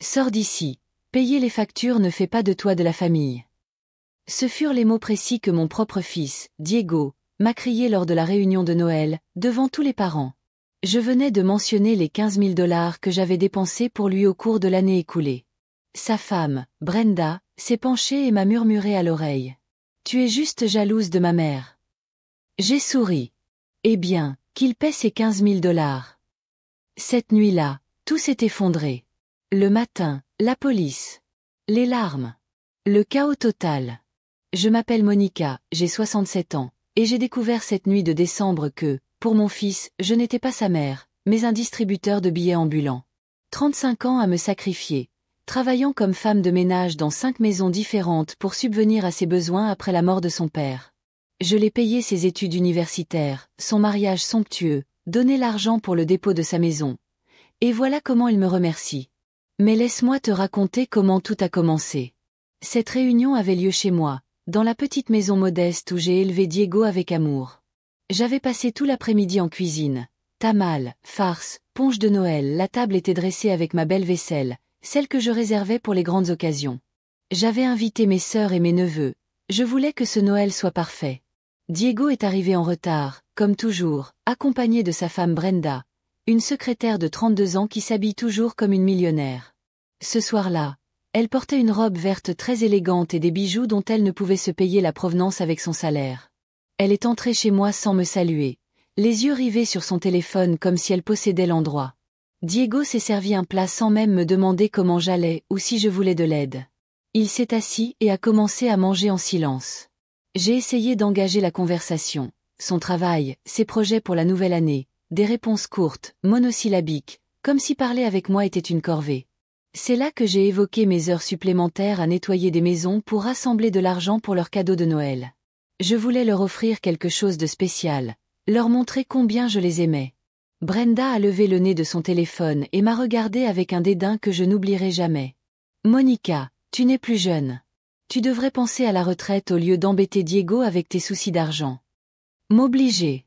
Sors d'ici. Payer les factures ne fait pas de toi de la famille. Ce furent les mots précis que mon propre fils, Diego, m'a crié lors de la réunion de Noël, devant tous les parents. Je venais de mentionner les 15 000 $ que j'avais dépensés pour lui au cours de l'année écoulée. Sa femme, Brenda, s'est penchée et m'a murmuré à l'oreille. « Tu es juste jalouse de ma mère. » J'ai souri. Eh bien, qu'il paie ses 15 000 $. Cette nuit-là, tout s'est effondré. Le matin, la police. Les larmes. Le chaos total. Je m'appelle Monica, j'ai 67 ans, et j'ai découvert cette nuit de décembre que, pour mon fils, je n'étais pas sa mère, mais un distributeur de billets ambulant. 35 ans à me sacrifier, travaillant comme femme de ménage dans 5 maisons différentes pour subvenir à ses besoins après la mort de son père. Je l'ai payé ses études universitaires, son mariage somptueux, donné l'argent pour le dépôt de sa maison. Et voilà comment il me remercie. Mais laisse-moi te raconter comment tout a commencé. Cette réunion avait lieu chez moi, dans la petite maison modeste où j'ai élevé Diego avec amour. J'avais passé tout l'après-midi en cuisine. Tamal, farce, punch de Noël, la table était dressée avec ma belle vaisselle, celle que je réservais pour les grandes occasions. J'avais invité mes sœurs et mes neveux. Je voulais que ce Noël soit parfait. Diego est arrivé en retard, comme toujours, accompagné de sa femme Brenda, une secrétaire de 32 ans qui s'habille toujours comme une millionnaire. Ce soir-là, elle portait une robe verte très élégante et des bijoux dont elle ne pouvait se payer la provenance avec son salaire. Elle est entrée chez moi sans me saluer, les yeux rivés sur son téléphone comme si elle possédait l'endroit. Diego s'est servi un plat sans même me demander comment j'allais ou si je voulais de l'aide. Il s'est assis et a commencé à manger en silence. J'ai essayé d'engager la conversation, son travail, ses projets pour la nouvelle année, des réponses courtes, monosyllabiques, comme si parler avec moi était une corvée. C'est là que j'ai évoqué mes heures supplémentaires à nettoyer des maisons pour rassembler de l'argent pour leurs cadeaux de Noël. Je voulais leur offrir quelque chose de spécial, leur montrer combien je les aimais. Brenda a levé le nez de son téléphone et m'a regardé avec un dédain que je n'oublierai jamais. « Monica, tu n'es plus jeune. Tu devrais penser à la retraite au lieu d'embêter Diego avec tes soucis d'argent. » M'obliger.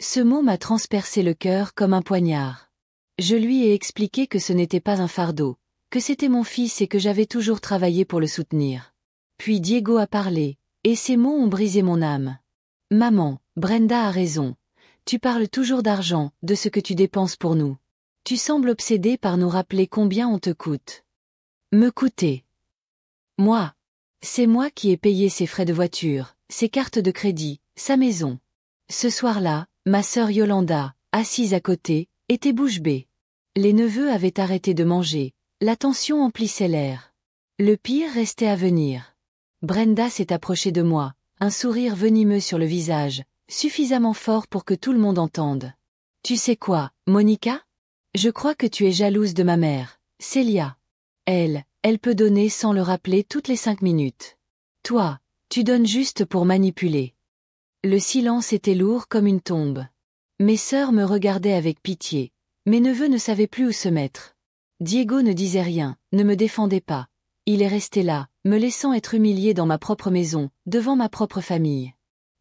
Ce mot m'a transpercé le cœur comme un poignard. Je lui ai expliqué que ce n'était pas un fardeau, que c'était mon fils et que j'avais toujours travaillé pour le soutenir. Puis Diego a parlé, et ces mots ont brisé mon âme. « Maman, Brenda a raison. Tu parles toujours d'argent, de ce que tu dépenses pour nous. Tu sembles obsédée par nous rappeler combien on te coûte. » Me coûter. Moi. C'est moi qui ai payé ses frais de voiture, ses cartes de crédit, sa maison. Ce soir-là, ma sœur Yolanda, assise à côté, était bouche bée. Les neveux avaient arrêté de manger, la tension emplissait l'air. Le pire restait à venir. Brenda s'est approchée de moi, un sourire venimeux sur le visage, suffisamment fort pour que tout le monde entende. « Tu sais quoi, Monica? Je crois que tu es jalouse de ma mère, Célia. Elle peut donner sans le rappeler toutes les 5 minutes. Toi, tu donnes juste pour manipuler. » Le silence était lourd comme une tombe. Mes sœurs me regardaient avec pitié. Mes neveux ne savaient plus où se mettre. Diego ne disait rien, ne me défendait pas. Il est resté là, me laissant être humilié dans ma propre maison, devant ma propre famille.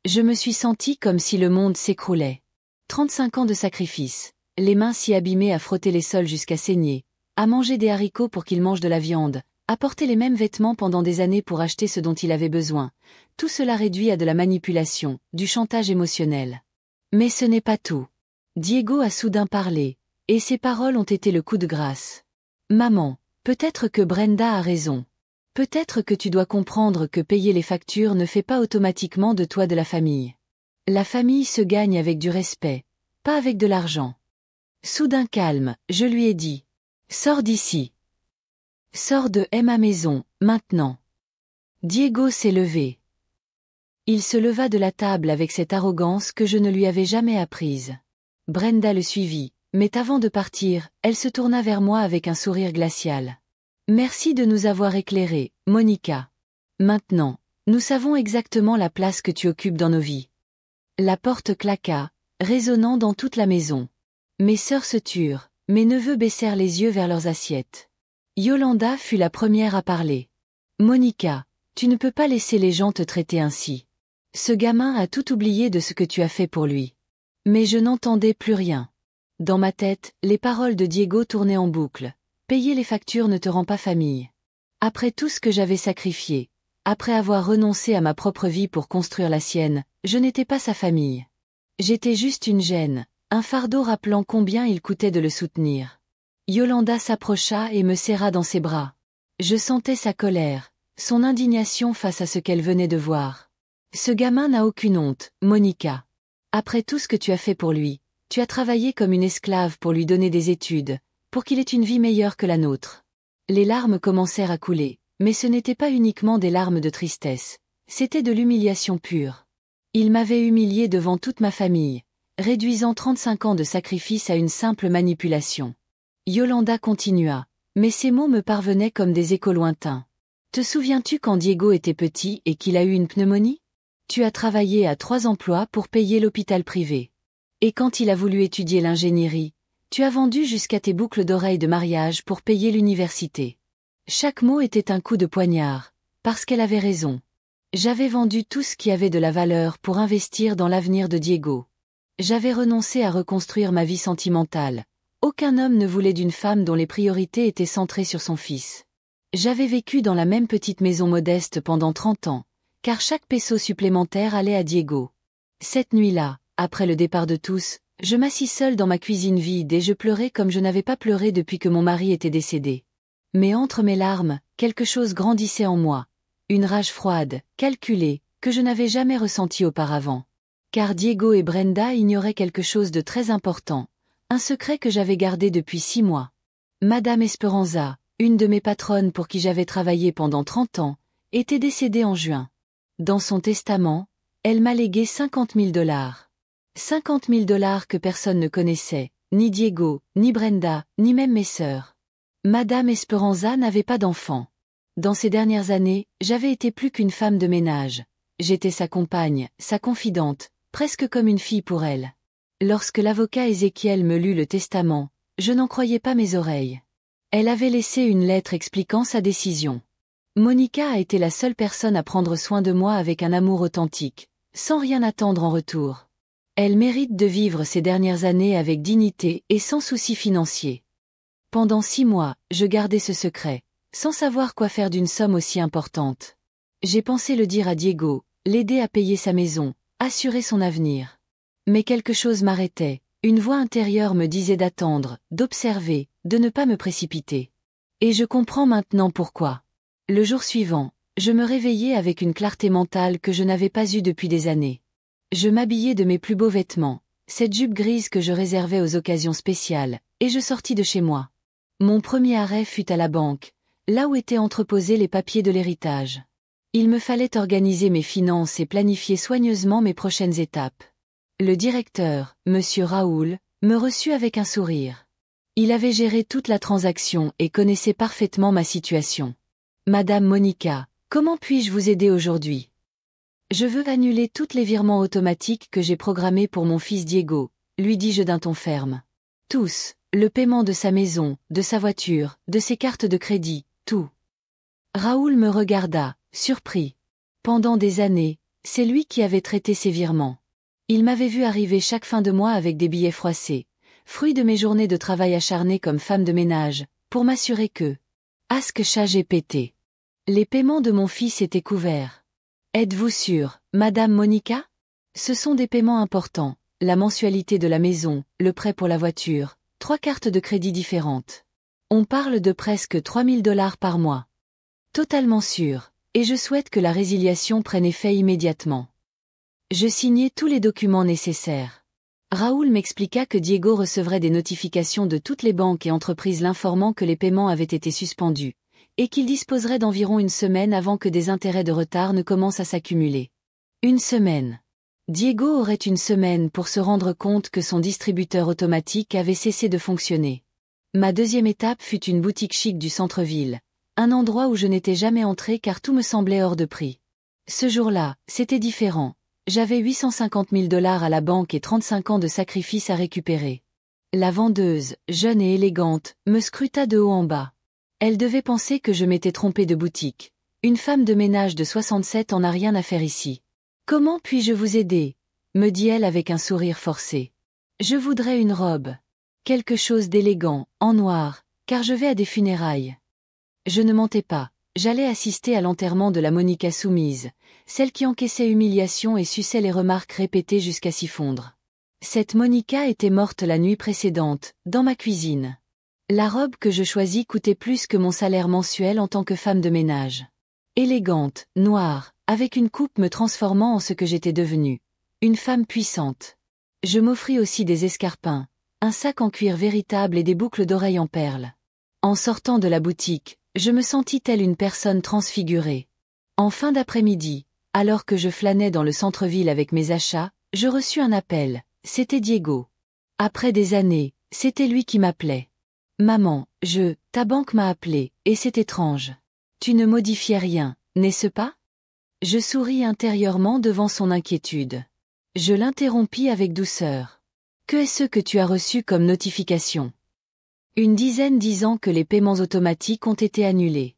Je me suis sentie comme si le monde s'écroulait. 35 ans de sacrifice, les mains si abîmées à frotter les sols jusqu'à saigner, à manger des haricots pour qu'il mange de la viande, à porter les mêmes vêtements pendant des années pour acheter ce dont il avait besoin. Tout cela réduit à de la manipulation, du chantage émotionnel. Mais ce n'est pas tout. Diego a soudain parlé, et ses paroles ont été le coup de grâce. « Maman, peut-être que Brenda a raison. Peut-être que tu dois comprendre que payer les factures ne fait pas automatiquement de toi de la famille. La famille se gagne avec du respect, pas avec de l'argent. » Soudain calme, je lui ai dit. « Sors d'ici. Sors de ma maison, maintenant. » Diego s'est levé. Il se leva de la table avec cette arrogance que je ne lui avais jamais apprise. Brenda le suivit, mais avant de partir, elle se tourna vers moi avec un sourire glacial. « Merci de nous avoir éclairés, Monica. Maintenant, nous savons exactement la place que tu occupes dans nos vies. » La porte claqua, résonnant dans toute la maison. Mes sœurs se turent, mes neveux baissèrent les yeux vers leurs assiettes. Yolanda fut la première à parler. « Monica, tu ne peux pas laisser les gens te traiter ainsi. Ce gamin a tout oublié de ce que tu as fait pour lui. » Mais je n'entendais plus rien. Dans ma tête, les paroles de Diego tournaient en boucle. Payer les factures ne te rend pas famille. Après tout ce que j'avais sacrifié, après avoir renoncé à ma propre vie pour construire la sienne, je n'étais pas sa famille. J'étais juste une gêne, un fardeau rappelant combien il coûtait de le soutenir. Yolanda s'approcha et me serra dans ses bras. Je sentais sa colère, son indignation face à ce qu'elle venait de voir. Ce gamin n'a aucune honte, Monica. Après tout ce que tu as fait pour lui, tu as travaillé comme une esclave pour lui donner des études, pour qu'il ait une vie meilleure que la nôtre. Les larmes commencèrent à couler, mais ce n'était pas uniquement des larmes de tristesse, c'était de l'humiliation pure. Il m'avait humilié devant toute ma famille, réduisant 35 ans de sacrifice à une simple manipulation. Yolanda continua, mais ces mots me parvenaient comme des échos lointains. Te souviens-tu quand Diego était petit et qu'il a eu une pneumonie? Tu as travaillé à 3 emplois pour payer l'hôpital privé. Et quand il a voulu étudier l'ingénierie, tu as vendu jusqu'à tes boucles d'oreilles de mariage pour payer l'université. Chaque mot était un coup de poignard, parce qu'elle avait raison. J'avais vendu tout ce qui avait de la valeur pour investir dans l'avenir de Diego. J'avais renoncé à reconstruire ma vie sentimentale. Aucun homme ne voulait d'une femme dont les priorités étaient centrées sur son fils. J'avais vécu dans la même petite maison modeste pendant 30 ans, car chaque peso supplémentaire allait à Diego. Cette nuit-là, après le départ de tous, je m'assis seule dans ma cuisine vide et je pleurais comme je n'avais pas pleuré depuis que mon mari était décédé. Mais entre mes larmes, quelque chose grandissait en moi. Une rage froide, calculée, que je n'avais jamais ressentie auparavant. Car Diego et Brenda ignoraient quelque chose de très important, un secret que j'avais gardé depuis 6 mois. Madame Esperanza, une de mes patronnes pour qui j'avais travaillé pendant 30 ans, était décédée en juin. Dans son testament, elle m'a légué $50 000. $50 000 que personne ne connaissait, ni Diego, ni Brenda, ni même mes sœurs. Madame Esperanza n'avait pas d'enfant. Dans ces dernières années, j'avais été plus qu'une femme de ménage. J'étais sa compagne, sa confidente, presque comme une fille pour elle. Lorsque l'avocat Ézéchiel me lut le testament, je n'en croyais pas mes oreilles. Elle avait laissé une lettre expliquant sa décision. Monica a été la seule personne à prendre soin de moi avec un amour authentique, sans rien attendre en retour. Elle mérite de vivre ces dernières années avec dignité et sans souci financier. Pendant 6 mois, je gardais ce secret, sans savoir quoi faire d'une somme aussi importante. J'ai pensé le dire à Diego, l'aider à payer sa maison, assurer son avenir. Mais quelque chose m'arrêtait, une voix intérieure me disait d'attendre, d'observer, de ne pas me précipiter. Et je comprends maintenant pourquoi. Le jour suivant, je me réveillais avec une clarté mentale que je n'avais pas eue depuis des années. Je m'habillai de mes plus beaux vêtements, cette jupe grise que je réservais aux occasions spéciales, et je sortis de chez moi. Mon premier arrêt fut à la banque, là où étaient entreposés les papiers de l'héritage. Il me fallait organiser mes finances et planifier soigneusement mes prochaines étapes. Le directeur, Monsieur Raoul, me reçut avec un sourire. Il avait géré toute la transaction et connaissait parfaitement ma situation. Madame Monica, comment puis-je vous aider aujourd'hui? Je veux annuler tous les virements automatiques que j'ai programmés pour mon fils Diego, lui dis-je d'un ton ferme. Tous, le paiement de sa maison, de sa voiture, de ses cartes de crédit, tout. Raoul me regarda, surpris. Pendant des années, c'est lui qui avait traité ces virements. Il m'avait vu arriver chaque fin de mois avec des billets froissés, fruit de mes journées de travail acharné comme femme de ménage, pour m'assurer que, à ce que j'ai pété. Les paiements de mon fils étaient couverts. Êtes-vous sûre, Madame Monica? Ce sont des paiements importants, la mensualité de la maison, le prêt pour la voiture, 3 cartes de crédit différentes. On parle de presque $3 000 par mois. Totalement sûr, et je souhaite que la résiliation prenne effet immédiatement. Je signai tous les documents nécessaires. Raoul m'expliqua que Diego recevrait des notifications de toutes les banques et entreprises l'informant que les paiements avaient été suspendus, et qu'il disposerait d'environ une semaine avant que des intérêts de retard ne commencent à s'accumuler. Une semaine. Diego aurait une semaine pour se rendre compte que son distributeur automatique avait cessé de fonctionner. Ma deuxième étape fut une boutique chic du centre-ville, un endroit où je n'étais jamais entré car tout me semblait hors de prix. Ce jour-là, c'était différent. J'avais $850 000 à la banque et 35 ans de sacrifice à récupérer. La vendeuse, jeune et élégante, me scruta de haut en bas. Elle devait penser que je m'étais trompée de boutique. Une femme de ménage de 67 ans n'a rien à faire ici. Comment puis-je vous aider? Me dit-elle avec un sourire forcé. Je voudrais une robe. Quelque chose d'élégant, en noir, car je vais à des funérailles. Je ne mentais pas, j'allais assister à l'enterrement de la Monica soumise, celle qui encaissait humiliation et suçait les remarques répétées jusqu'à s'y fondre. Cette Monica était morte la nuit précédente, dans ma cuisine. La robe que je choisis coûtait plus que mon salaire mensuel en tant que femme de ménage. Élégante, noire, avec une coupe me transformant en ce que j'étais devenue. Une femme puissante. Je m'offris aussi des escarpins, un sac en cuir véritable et des boucles d'oreilles en perles. En sortant de la boutique, je me sentis telle une personne transfigurée. En fin d'après-midi, alors que je flânais dans le centre-ville avec mes achats, je reçus un appel, c'était Diego. Après des années, c'était lui qui m'appelait. Maman, ta banque m'a appelé, et c'est étrange. Tu ne modifiais rien, n'est-ce pas? Je souris intérieurement devant son inquiétude. Je l'interrompis avec douceur. Que est-ce que tu as reçu comme notification? Une dizaine disant que les paiements automatiques ont été annulés.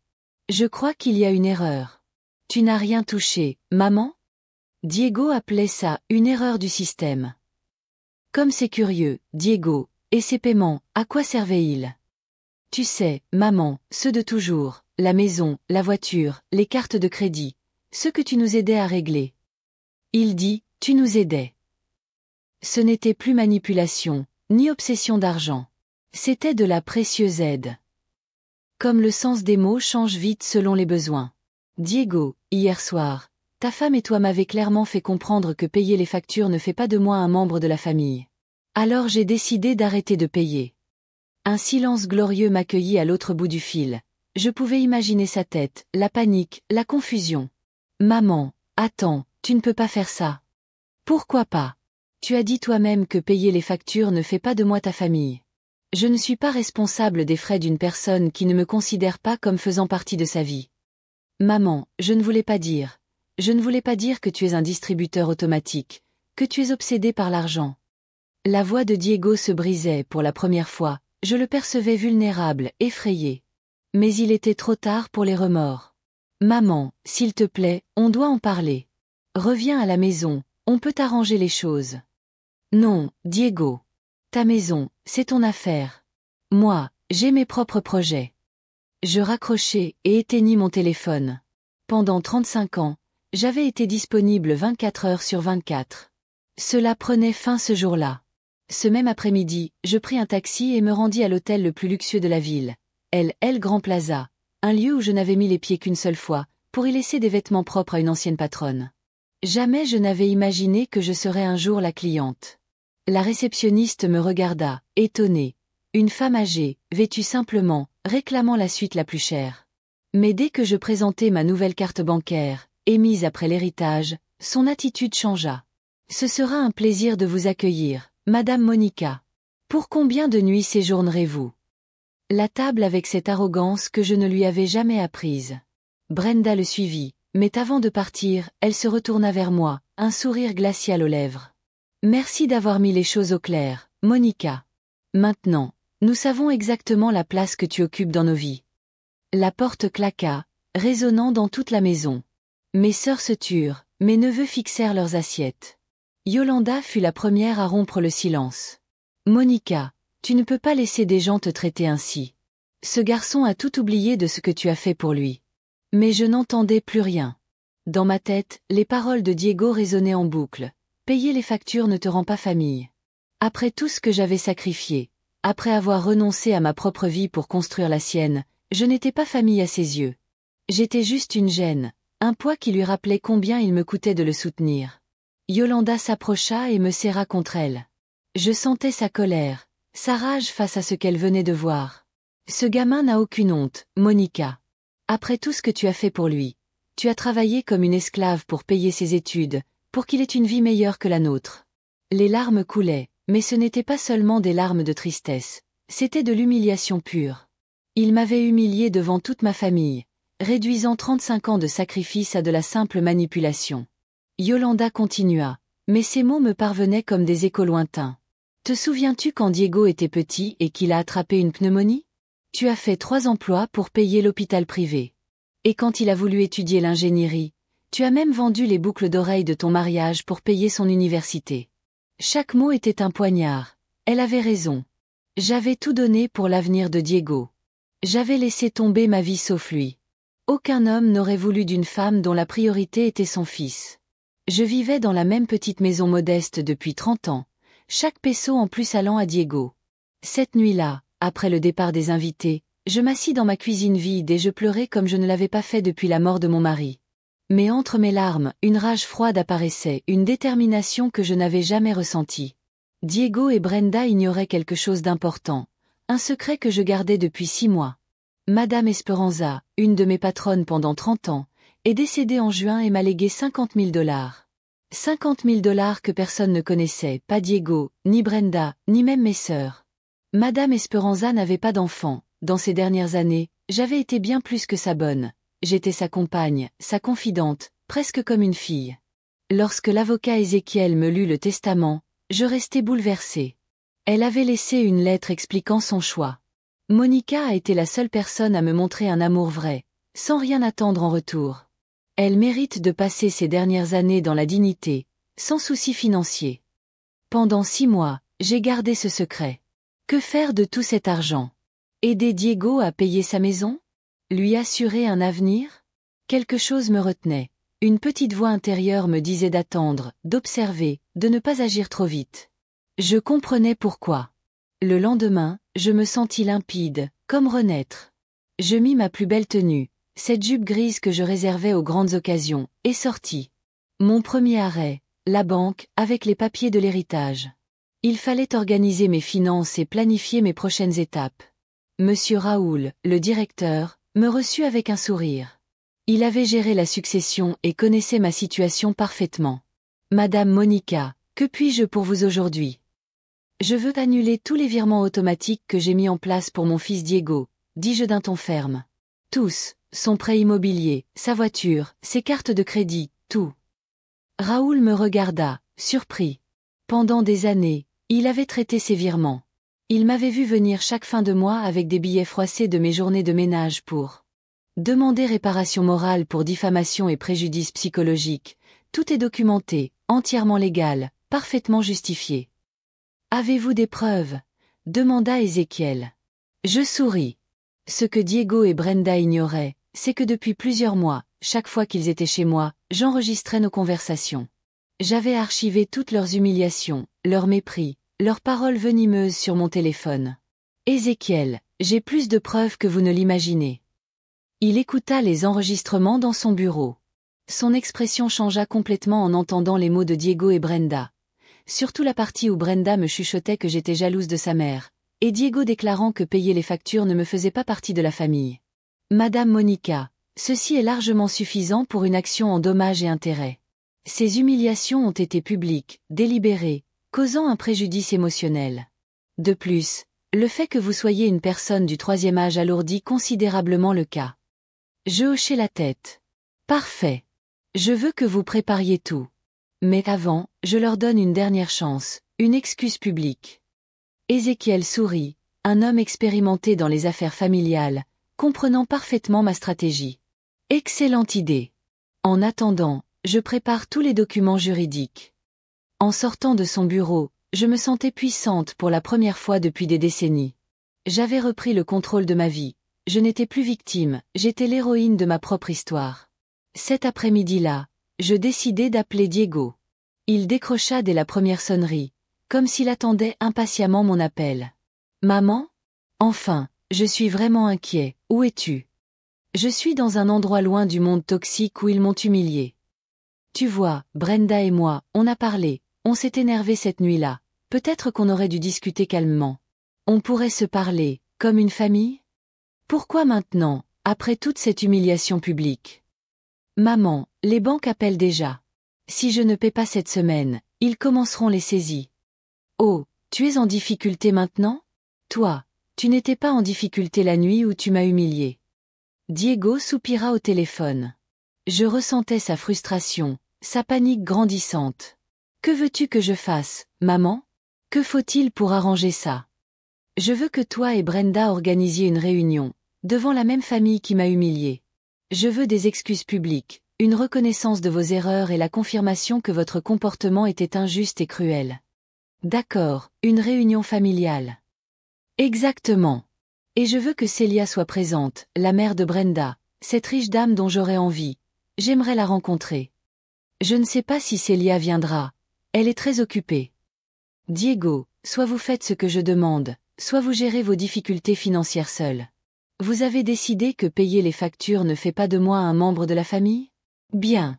Je crois qu'il y a une erreur. Tu n'as rien touché, maman? Diego appelait ça une erreur du système. Comme c'est curieux, Diego, et ces paiements, à quoi servaient-ils? Tu sais, maman, ceux de toujours, la maison, la voiture, les cartes de crédit, ceux que tu nous aidais à régler. Il dit, tu nous aidais. Ce n'était plus manipulation, ni obsession d'argent. C'était de la précieuse aide. Comme le sens des mots change vite selon les besoins. Diego, hier soir, ta femme et toi m'avez clairement fait comprendre que payer les factures ne fait pas de moi un membre de la famille. Alors j'ai décidé d'arrêter de payer. Un silence glorieux m'accueillit à l'autre bout du fil. Je pouvais imaginer sa tête, la panique, la confusion. Maman, attends, tu ne peux pas faire ça. Pourquoi pas? Tu as dit toi-même que payer les factures ne fait pas de moi ta famille. Je ne suis pas responsable des frais d'une personne qui ne me considère pas comme faisant partie de sa vie. Maman, je ne voulais pas dire. Je ne voulais pas dire que tu es un distributeur automatique, que tu es obsédé par l'argent. La voix de Diego se brisait pour la première fois, je le percevais vulnérable, effrayé. Mais il était trop tard pour les remords. Maman, s'il te plaît, on doit en parler. Reviens à la maison, on peut arranger les choses. Non, Diego. Ta maison, c'est ton affaire. Moi, j'ai mes propres projets. Je raccrochai et éteignis mon téléphone. Pendant 35 ans, j'avais été disponible 24 heures sur 24. Cela prenait fin ce jour-là. Ce même après-midi, je pris un taxi et me rendis à l'hôtel le plus luxueux de la ville, El Grand Plaza, un lieu où je n'avais mis les pieds qu'une seule fois, pour y laisser des vêtements propres à une ancienne patronne. Jamais je n'avais imaginé que je serais un jour la cliente. La réceptionniste me regarda, étonnée. Une femme âgée, vêtue simplement, réclamant la suite la plus chère. Mais dès que je présentai ma nouvelle carte bancaire, émise après l'héritage, son attitude changea. Ce sera un plaisir de vous accueillir, Madame Monica. Pour combien de nuits séjournerez-vous? La table avec cette arrogance que je ne lui avais jamais apprise. Brenda le suivit, mais avant de partir, elle se retourna vers moi, un sourire glacial aux lèvres. Merci d'avoir mis les choses au clair, Monica. Maintenant, nous savons exactement la place que tu occupes dans nos vies. La porte claqua, résonnant dans toute la maison. Mes sœurs se turent, mes neveux fixèrent leurs assiettes. Yolanda fut la première à rompre le silence. Monica, tu ne peux pas laisser des gens te traiter ainsi. Ce garçon a tout oublié de ce que tu as fait pour lui. Mais je n'entendais plus rien. Dans ma tête, les paroles de Diego résonnaient en boucle. Payer les factures ne te rend pas famille. Après tout ce que j'avais sacrifié, après avoir renoncé à ma propre vie pour construire la sienne, je n'étais pas famille à ses yeux. J'étais juste une gêne, un poids qui lui rappelait combien il me coûtait de le soutenir. Yolanda s'approcha et me serra contre elle. Je sentais sa colère, sa rage face à ce qu'elle venait de voir. Ce gamin n'a aucune honte, Monica. Après tout ce que tu as fait pour lui, tu as travaillé comme une esclave pour payer ses études, pour qu'il ait une vie meilleure que la nôtre. Les larmes coulaient, mais ce n'était pas seulement des larmes de tristesse, c'était de l'humiliation pure. Il m'avait humilié devant toute ma famille, réduisant 35 ans de sacrifice à de la simple manipulation. Yolanda continua, mais ces mots me parvenaient comme des échos lointains. Te souviens-tu quand Diego était petit et qu'il a attrapé une pneumonie? Tu as fait 3 emplois pour payer l'hôpital privé. Et quand il a voulu étudier l'ingénierie, tu as même vendu les boucles d'oreilles de ton mariage pour payer son université. Chaque mot était un poignard. Elle avait raison. J'avais tout donné pour l'avenir de Diego. J'avais laissé tomber ma vie sauf lui. Aucun homme n'aurait voulu d'une femme dont la priorité était son fils. Je vivais dans la même petite maison modeste depuis 30 ans, chaque peso en plus allant à Diego. Cette nuit-là, après le départ des invités, je m'assis dans ma cuisine vide et je pleurais comme je ne l'avais pas fait depuis la mort de mon mari. Mais entre mes larmes, une rage froide apparaissait, une détermination que je n'avais jamais ressentie. Diego et Brenda ignoraient quelque chose d'important, un secret que je gardais depuis 6 mois. Madame Esperanza, une de mes patronnes pendant 30 ans, est décédée en juin et m'a légué $50 000. $50 000 que personne ne connaissait, pas Diego, ni Brenda, ni même mes sœurs. Madame Esperanza n'avait pas d'enfant. Dans ces dernières années, j'avais été bien plus que sa bonne. J'étais sa compagne, sa confidente, presque comme une fille. Lorsque l'avocat Ézéchiel me lut le testament, je restai bouleversée. Elle avait laissé une lettre expliquant son choix. Monica a été la seule personne à me montrer un amour vrai, sans rien attendre en retour. Elle mérite de passer ses dernières années dans la dignité, sans souci financier. Pendant 6 mois, j'ai gardé ce secret. Que faire de tout cet argent? Aider Diego à payer sa maison? Lui assurer un avenir? Quelque chose me retenait. Une petite voix intérieure me disait d'attendre, d'observer, de ne pas agir trop vite. Je comprenais pourquoi. Le lendemain, je me sentis limpide, comme renaître. Je mis ma plus belle tenue, cette jupe grise que je réservais aux grandes occasions, et sortis. Mon premier arrêt, la banque, avec les papiers de l'héritage. Il fallait organiser mes finances et planifier mes prochaines étapes. Monsieur Raoul, le directeur, me reçut avec un sourire. Il avait géré la succession et connaissait ma situation parfaitement. Madame Monica, que puis-je pour vous aujourd'hui? Je veux annuler tous les virements automatiques que j'ai mis en place pour mon fils Diego, dis-je d'un ton ferme. Tous, son prêt immobilier, sa voiture, ses cartes de crédit, tout. Raoul me regarda, surpris. Pendant des années, il avait traité ses virements. Il m'avait vu venir chaque fin de mois avec des billets froissés de mes journées de ménage pour demander réparation morale pour diffamation et préjudice psychologique. Tout est documenté, entièrement légal, parfaitement justifié. Avez-vous des preuves? Demanda Ézéchiel. Je souris. Ce que Diego et Brenda ignoraient, c'est que depuis plusieurs mois, chaque fois qu'ils étaient chez moi, j'enregistrais nos conversations. J'avais archivé toutes leurs humiliations, leurs mépris, leurs paroles venimeuses sur mon téléphone. Ézéchiel, j'ai plus de preuves que vous ne l'imaginez. Il écouta les enregistrements dans son bureau. Son expression changea complètement en entendant les mots de Diego et Brenda. Surtout la partie où Brenda me chuchotait que j'étais jalouse de sa mère, et Diego déclarant que payer les factures ne me faisait pas partie de la famille. Madame Monica, ceci est largement suffisant pour une action en dommages et intérêts. Ces humiliations ont été publiques, délibérées, causant un préjudice émotionnel. De plus, le fait que vous soyez une personne du 3e âge alourdit considérablement le cas. Je hochai la tête. Parfait. Je veux que vous prépariez tout. Mais avant, je leur donne une dernière chance, une excuse publique. Ézéchiel sourit, un homme expérimenté dans les affaires familiales, comprenant parfaitement ma stratégie. Excellente idée. En attendant, je prépare tous les documents juridiques. En sortant de son bureau, je me sentais puissante pour la première fois depuis des décennies. J'avais repris le contrôle de ma vie. Je n'étais plus victime, j'étais l'héroïne de ma propre histoire. Cet après-midi-là, je décidai d'appeler Diego. Il décrocha dès la première sonnerie, comme s'il attendait impatiemment mon appel. Maman? Enfin, je suis vraiment inquiet, où es-tu? Je suis dans un endroit loin du monde toxique où ils m'ont humilié. Tu vois, Brenda et moi, on a parlé, on s'est énervé cette nuit-là, peut-être qu'on aurait dû discuter calmement. On pourrait se parler, comme une famille? Pourquoi maintenant, après toute cette humiliation publique? Maman, les banques appellent déjà. Si je ne paie pas cette semaine, ils commenceront les saisies. Oh, tu es en difficulté maintenant? Toi, tu n'étais pas en difficulté la nuit où tu m'as humilié. Diego soupira au téléphone. Je ressentais sa frustration, sa panique grandissante. Que veux-tu que je fasse, maman? Que faut-il pour arranger ça? Je veux que toi et Brenda organisiez une réunion, devant la même famille qui m'a humilié. Je veux des excuses publiques, une reconnaissance de vos erreurs et la confirmation que votre comportement était injuste et cruel. D'accord, une réunion familiale. Exactement. Et je veux que Célia soit présente, la mère de Brenda, cette riche dame dont j'aurais envie. J'aimerais la rencontrer. Je ne sais pas si Célia viendra. Elle est très occupée. Diego, soit vous faites ce que je demande, soit vous gérez vos difficultés financières seul. Vous avez décidé que payer les factures ne fait pas de moi un membre de la famille? Bien.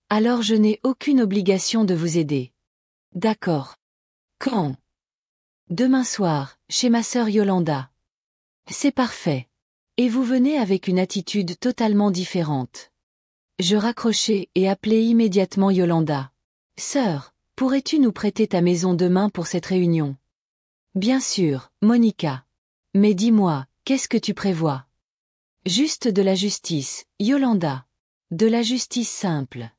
Alors je n'ai aucune obligation de vous aider. D'accord. Quand? Demain soir, chez ma sœur Yolanda. C'est parfait. Et vous venez avec une attitude totalement différente. Je raccrochai et appelai immédiatement Yolanda. Sœur, pourrais-tu nous prêter ta maison demain pour cette réunion? Bien sûr, Monica. Mais dis-moi, qu'est-ce que tu prévois? Juste de la justice, Yolanda. De la justice simple.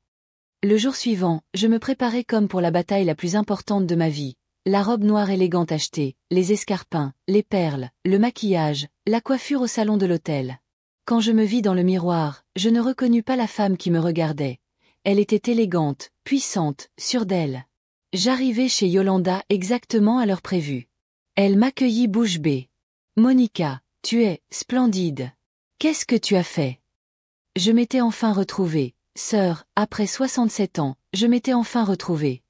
Le jour suivant, je me préparais comme pour la bataille la plus importante de ma vie. La robe noire élégante achetée, les escarpins, les perles, le maquillage, la coiffure au salon de l'hôtel. Quand je me vis dans le miroir, je ne reconnus pas la femme qui me regardait. Elle était élégante, puissante, sûre d'elle. J'arrivai chez Yolanda exactement à l'heure prévue. Elle m'accueillit bouche bée. Monica, tu es splendide. Qu'est-ce que tu as fait? Je m'étais enfin retrouvée. Sœur, après 67 ans, je m'étais enfin retrouvée.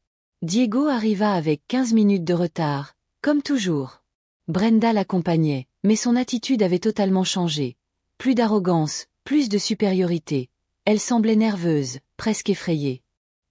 Diego arriva avec 15 minutes de retard, comme toujours. Brenda l'accompagnait, mais son attitude avait totalement changé. Plus d'arrogance, plus de supériorité. Elle semblait nerveuse, presque effrayée.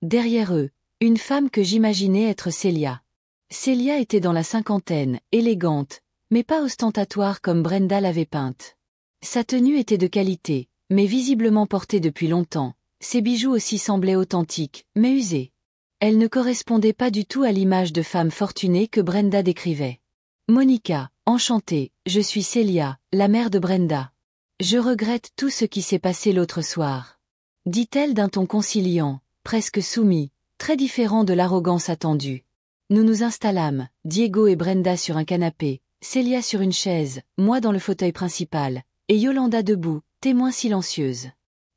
Derrière eux, une femme que j'imaginais être Célia. Célia était dans la cinquantaine, élégante, mais pas ostentatoire comme Brenda l'avait peinte. Sa tenue était de qualité, mais visiblement portée depuis longtemps. Ses bijoux aussi semblaient authentiques, mais usés. Elle ne correspondait pas du tout à l'image de femme fortunée que Brenda décrivait. Monica, enchantée, je suis Célia, la mère de Brenda. Je regrette tout ce qui s'est passé l'autre soir. Dit-elle d'un ton conciliant, presque soumis, très différent de l'arrogance attendue. Nous nous installâmes, Diego et Brenda sur un canapé, Célia sur une chaise, moi dans le fauteuil principal, et Yolanda debout, témoin silencieuse.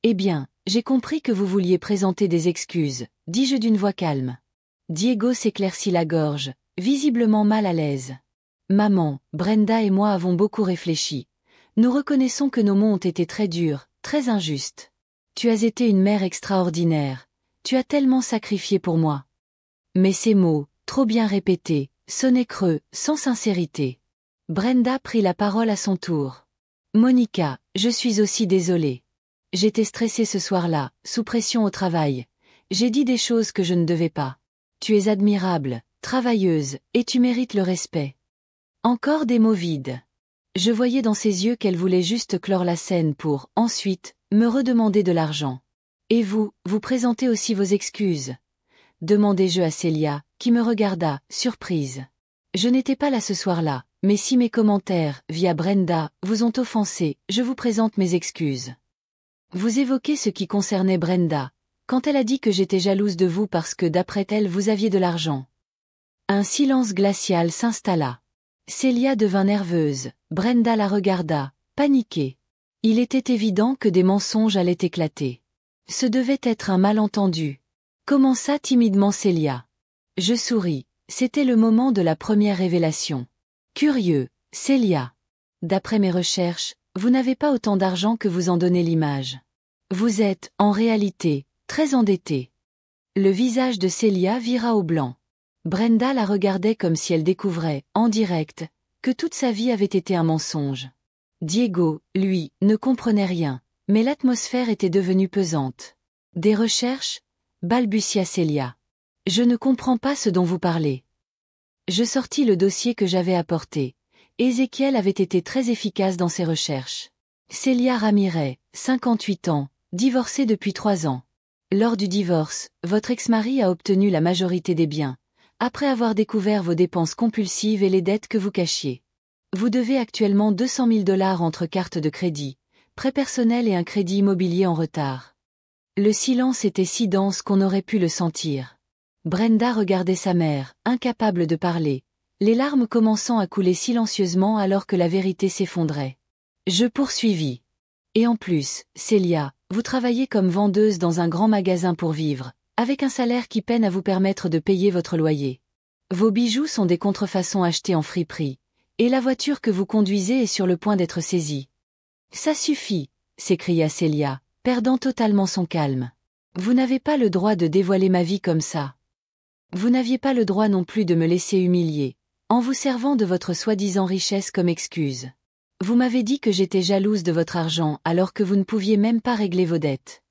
Eh bien, j'ai compris que vous vouliez présenter des excuses, dis-je d'une voix calme. Diego s'éclaircit la gorge, visiblement mal à l'aise. Maman, Brenda et moi avons beaucoup réfléchi. Nous reconnaissons que nos mots ont été très durs, très injustes. Tu as été une mère extraordinaire. Tu as tellement sacrifié pour moi. Mais ces mots, trop bien répétés, sonnaient creux, sans sincérité. Brenda prit la parole à son tour. Monica, je suis aussi désolée. J'étais stressée ce soir-là, sous pression au travail. J'ai dit des choses que je ne devais pas. Tu es admirable, travailleuse, et tu mérites le respect. Encore des mots vides. Je voyais dans ses yeux qu'elle voulait juste clore la scène pour, ensuite, me redemander de l'argent. Et vous, vous présentez aussi vos excuses? Demandai-je à Célia, qui me regarda, surprise. Je n'étais pas là ce soir-là, mais si mes commentaires, via Brenda, vous ont offensé, je vous présente mes excuses. Vous évoquez ce qui concernait Brenda, quand elle a dit que j'étais jalouse de vous parce que d'après elle vous aviez de l'argent. Un silence glacial s'installa. Célia devint nerveuse, Brenda la regarda, paniquée. Il était évident que des mensonges allaient éclater. Ce devait être un malentendu. Commença timidement Célia. Je souris, c'était le moment de la première révélation. Curieux, Célia. D'après mes recherches, vous n'avez pas autant d'argent que vous en donnez l'image. Vous êtes, en réalité, très endettée. Le visage de Célia vira au blanc. Brenda la regardait comme si elle découvrait, en direct, que toute sa vie avait été un mensonge. Diego, lui, ne comprenait rien, mais l'atmosphère était devenue pesante. Des recherches? Balbutia Célia. Je ne comprends pas ce dont vous parlez. Je sortis le dossier que j'avais apporté. Ézéchiel avait été très efficace dans ses recherches. Célia Ramirez, 58 ans, divorcée depuis 3 ans. Lors du divorce, votre ex-mari a obtenu la majorité des biens, après avoir découvert vos dépenses compulsives et les dettes que vous cachiez. Vous devez actuellement 200 000 $ entre cartes de crédit, prêt personnel et un crédit immobilier en retard. Le silence était si dense qu'on aurait pu le sentir. Brenda regardait sa mère, incapable de parler, les larmes commençant à couler silencieusement alors que la vérité s'effondrait. Je poursuivis. Et en plus, Célia, vous travaillez comme vendeuse dans un grand magasin pour vivre, avec un salaire qui peine à vous permettre de payer votre loyer. Vos bijoux sont des contrefaçons achetés en friperie, Et la voiture que vous conduisez est sur le point d'être saisie. Ça suffit, s'écria Célia, perdant totalement son calme. Vous n'avez pas le droit de dévoiler ma vie comme ça. Vous n'aviez pas le droit non plus de me laisser humilier, en vous servant de votre soi-disant richesse comme excuse. Vous m'avez dit que j'étais jalouse de votre argent alors que vous ne pouviez même pas régler vos dettes.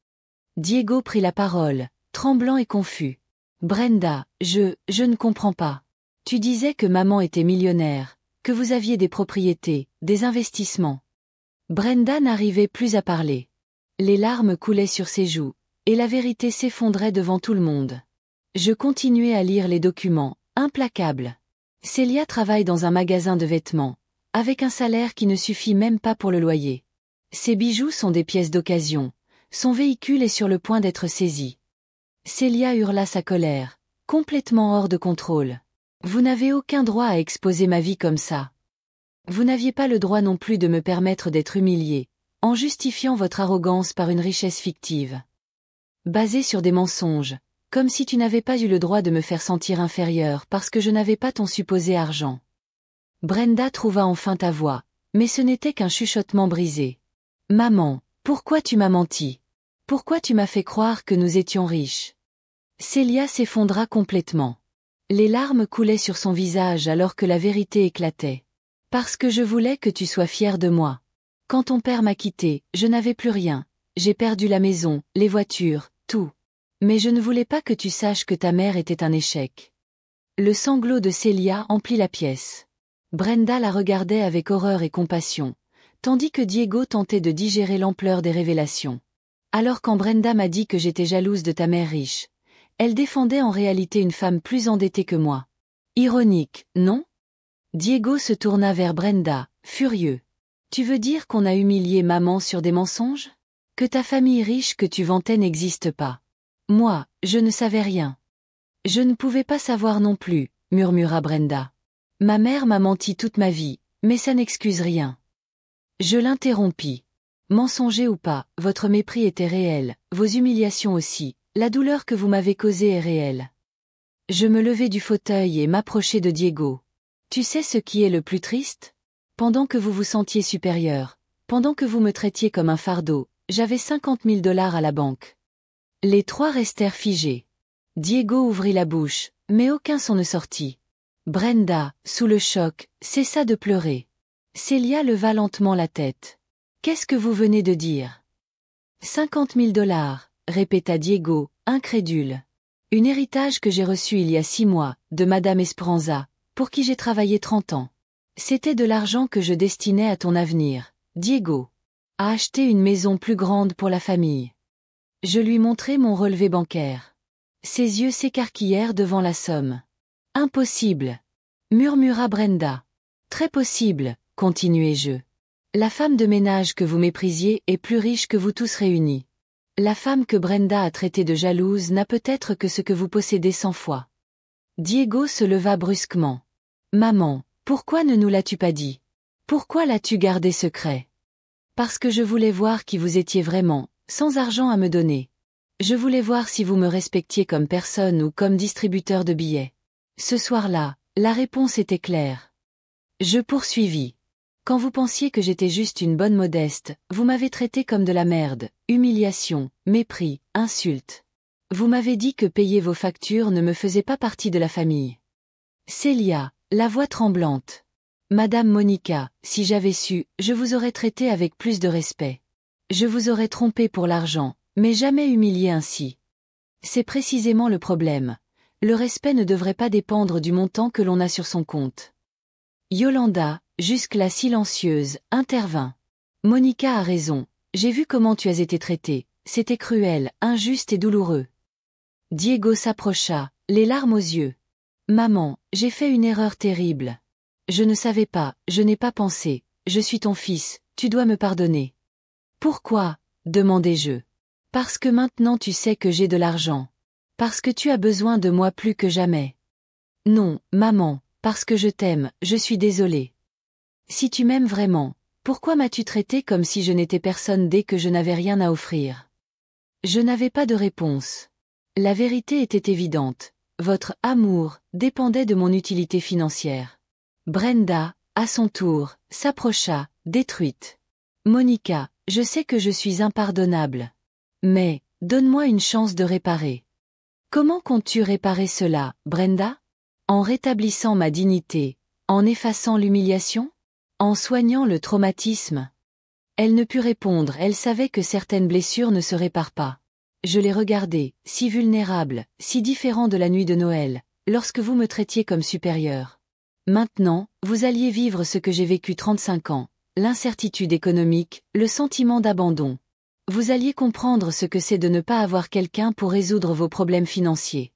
Diego prit la parole, tremblant et confus. Brenda, je ne comprends pas. Tu disais que maman était millionnaire, que vous aviez des propriétés, des investissements. Brenda n'arrivait plus à parler. Les larmes coulaient sur ses joues, et la vérité s'effondrait devant tout le monde. Je continuais à lire les documents, implacable. Célia travaille dans un magasin de vêtements, avec un salaire qui ne suffit même pas pour le loyer. Ses bijoux sont des pièces d'occasion, son véhicule est sur le point d'être saisi. Célia hurla sa colère, complètement hors de contrôle. Vous n'avez aucun droit à exposer ma vie comme ça. Vous n'aviez pas le droit non plus de me permettre d'être humiliée, en justifiant votre arrogance par une richesse fictive. Basée sur des mensonges, comme si tu n'avais pas eu le droit de me faire sentir inférieure parce que je n'avais pas ton supposé argent. Brenda trouva enfin ta voix, mais ce n'était qu'un chuchotement brisé. Maman, pourquoi tu m'as menti? Pourquoi tu m'as fait croire que nous étions riches? Célia s'effondra complètement. Les larmes coulaient sur son visage alors que la vérité éclatait. Parce que je voulais que tu sois fière de moi. Quand ton père m'a quittée, je n'avais plus rien. J'ai perdu la maison, les voitures, tout. Mais je ne voulais pas que tu saches que ta mère était un échec. Le sanglot de Célia emplit la pièce. Brenda la regardait avec horreur et compassion, tandis que Diego tentait de digérer l'ampleur des révélations. Alors quand Brenda m'a dit que j'étais jalouse de ta mère riche, elle défendait en réalité une femme plus endettée que moi. Ironique, non? Diego se tourna vers Brenda, furieux. Tu veux dire qu'on a humilié maman sur des mensonges? Que ta famille riche que tu vantais n'existe pas? Moi, je ne savais rien. Je ne pouvais pas savoir non plus, murmura Brenda. Ma mère m'a menti toute ma vie, mais ça n'excuse rien. Je l'interrompis. Mensonger ou pas, votre mépris était réel, vos humiliations aussi, la douleur que vous m'avez causée est réelle. Je me levai du fauteuil et m'approchai de Diego. Tu sais ce qui est le plus triste? Pendant que vous vous sentiez supérieur, pendant que vous me traitiez comme un fardeau, j'avais 50 000 $ à la banque. Les trois restèrent figés. Diego ouvrit la bouche, mais aucun son ne sortit. Brenda, sous le choc, cessa de pleurer. Célia leva lentement la tête. Qu'est-ce que vous venez de dire? 50 000 $, répéta Diego, incrédule. Un héritage que j'ai reçu il y a 6 mois, de Madame Esperanza, pour qui j'ai travaillé 30 ans. C'était de l'argent que je destinais à ton avenir, Diego. À acheter une maison plus grande pour la famille. Je lui montrai mon relevé bancaire. Ses yeux s'écarquillèrent devant la somme. Impossible, murmura Brenda. Très possible, continuai-je. La femme de ménage que vous méprisiez est plus riche que vous tous réunis. La femme que Brenda a traitée de jalouse n'a peut-être que ce que vous possédez 100 fois. Diego se leva brusquement. Maman, pourquoi ne nous l'as-tu pas dit? Pourquoi l'as-tu gardé secret? Parce que je voulais voir qui vous étiez vraiment, sans argent à me donner. Je voulais voir si vous me respectiez comme personne ou comme distributeur de billets. Ce soir-là, la réponse était claire. Je poursuivis. Quand vous pensiez que j'étais juste une bonne modeste, vous m'avez traité comme de la merde, humiliation, mépris, insulte. Vous m'avez dit que payer vos factures ne me faisait pas partie de la famille. Célia, la voix tremblante. Madame Monica, si j'avais su, je vous aurais traité avec plus de respect. Je vous aurais trompé pour l'argent, mais jamais humilié ainsi. C'est précisément le problème. Le respect ne devrait pas dépendre du montant que l'on a sur son compte. Yolanda, jusque-là silencieuse, intervint. Monica a raison, j'ai vu comment tu as été traitée, c'était cruel, injuste et douloureux. Diego s'approcha, les larmes aux yeux. Maman, j'ai fait une erreur terrible. Je ne savais pas, je n'ai pas pensé, je suis ton fils, tu dois me pardonner. Pourquoi? Demandai-je. Parce que maintenant tu sais que j'ai de l'argent. Parce que tu as besoin de moi plus que jamais. Non, maman, parce que je t'aime, je suis désolée. Si tu m'aimes vraiment, pourquoi m'as-tu traité comme si je n'étais personne dès que je n'avais rien à offrir? Je n'avais pas de réponse. La vérité était évidente. Votre amour dépendait de mon utilité financière. Brenda, à son tour, s'approcha, détruite. Monica, je sais que je suis impardonnable. Mais, donne-moi une chance de réparer. Comment comptes-tu réparer cela, Brenda? En rétablissant ma dignité, en effaçant l'humiliation? En soignant le traumatisme? Elle ne put répondre, elle savait que certaines blessures ne se réparent pas. Je l'ai regardé, si vulnérable, si différent de la nuit de Noël, lorsque vous me traitiez comme supérieur. Maintenant, vous alliez vivre ce que j'ai vécu 35 ans, l'incertitude économique, le sentiment d'abandon. Vous alliez comprendre ce que c'est de ne pas avoir quelqu'un pour résoudre vos problèmes financiers.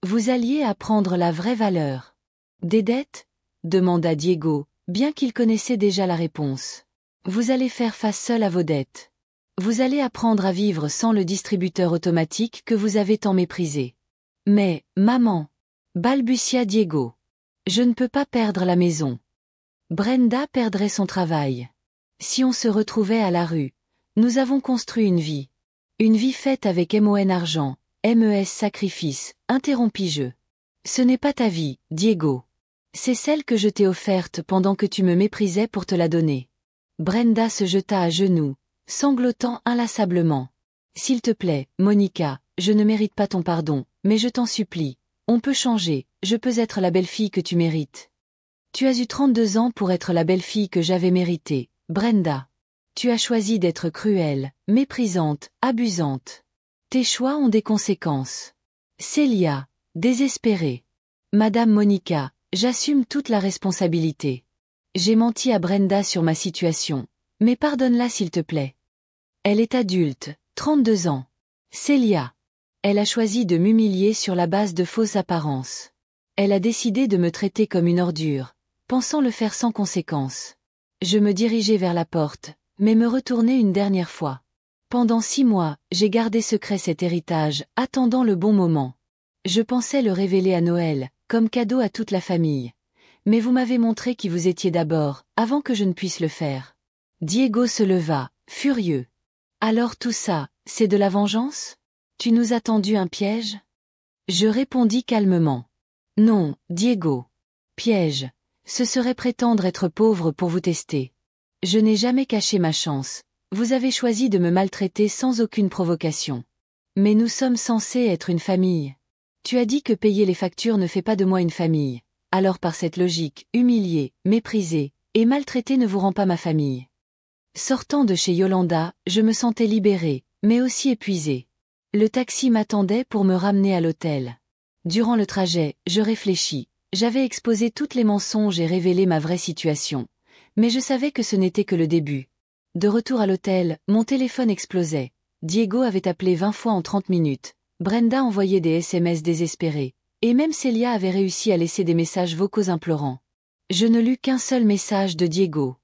Vous alliez apprendre la vraie valeur. Des dettes? Demanda Diego, bien qu'il connaissait déjà la réponse. Vous allez faire face seul à vos dettes. Vous allez apprendre à vivre sans le distributeur automatique que vous avez tant méprisé. Mais, maman, balbutia Diego. Je ne peux pas perdre la maison. Brenda perdrait son travail. Si on se retrouvait à la rue, nous avons construit une vie. Une vie faite avec MON argent, MES sacrifice, interrompis-je. Ce n'est pas ta vie, Diego. C'est celle que je t'ai offerte pendant que tu me méprisais pour te la donner. Brenda se jeta à genoux, sanglotant inlassablement. S'il te plaît, Monica, je ne mérite pas ton pardon, mais je t'en supplie. On peut changer, je peux être la belle-fille que tu mérites. Tu as eu 32 ans pour être la belle-fille que j'avais méritée, Brenda. Tu as choisi d'être cruelle, méprisante, abusante. Tes choix ont des conséquences. Célia, désespérée. Madame Monica, j'assume toute la responsabilité. J'ai menti à Brenda sur ma situation, mais pardonne-la s'il te plaît. Elle est adulte, 32 ans. Célia. Elle a choisi de m'humilier sur la base de fausses apparences. Elle a décidé de me traiter comme une ordure, pensant le faire sans conséquence. Je me dirigeais vers la porte, mais me retournai une dernière fois. Pendant 6 mois, j'ai gardé secret cet héritage, attendant le bon moment. Je pensais le révéler à Noël, comme cadeau à toute la famille. Mais vous m'avez montré qui vous étiez d'abord, avant que je ne puisse le faire. Diego se leva, furieux. Alors tout ça, c'est de la vengeance? Tu nous as tendu un piège? Je répondis calmement. Non, Diego. Piège. Ce serait prétendre être pauvre pour vous tester. Je n'ai jamais caché ma chance. Vous avez choisi de me maltraiter sans aucune provocation. Mais nous sommes censés être une famille. Tu as dit que payer les factures ne fait pas de moi une famille. Alors par cette logique, humilier, mépriser et maltraiter ne vous rend pas ma famille. Sortant de chez Yolanda, je me sentais libérée, mais aussi épuisée. Le taxi m'attendait pour me ramener à l'hôtel. Durant le trajet, je réfléchis. J'avais exposé toutes les mensonges et révélé ma vraie situation. Mais je savais que ce n'était que le début. De retour à l'hôtel, mon téléphone explosait. Diego avait appelé 20 fois en 30 minutes. Brenda envoyait des SMS désespérés. Et même Célia avait réussi à laisser des messages vocaux implorants. Je ne lus qu'un seul message de Diego.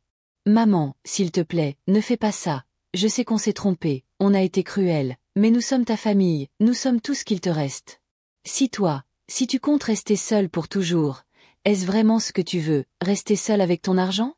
Maman, s'il te plaît, ne fais pas ça. Je sais qu'on s'est trompé, on a été cruel, mais nous sommes ta famille, nous sommes tout ce qu'il te reste. Si tu comptes rester seule pour toujours, est-ce vraiment ce que tu veux, rester seule avec ton argent?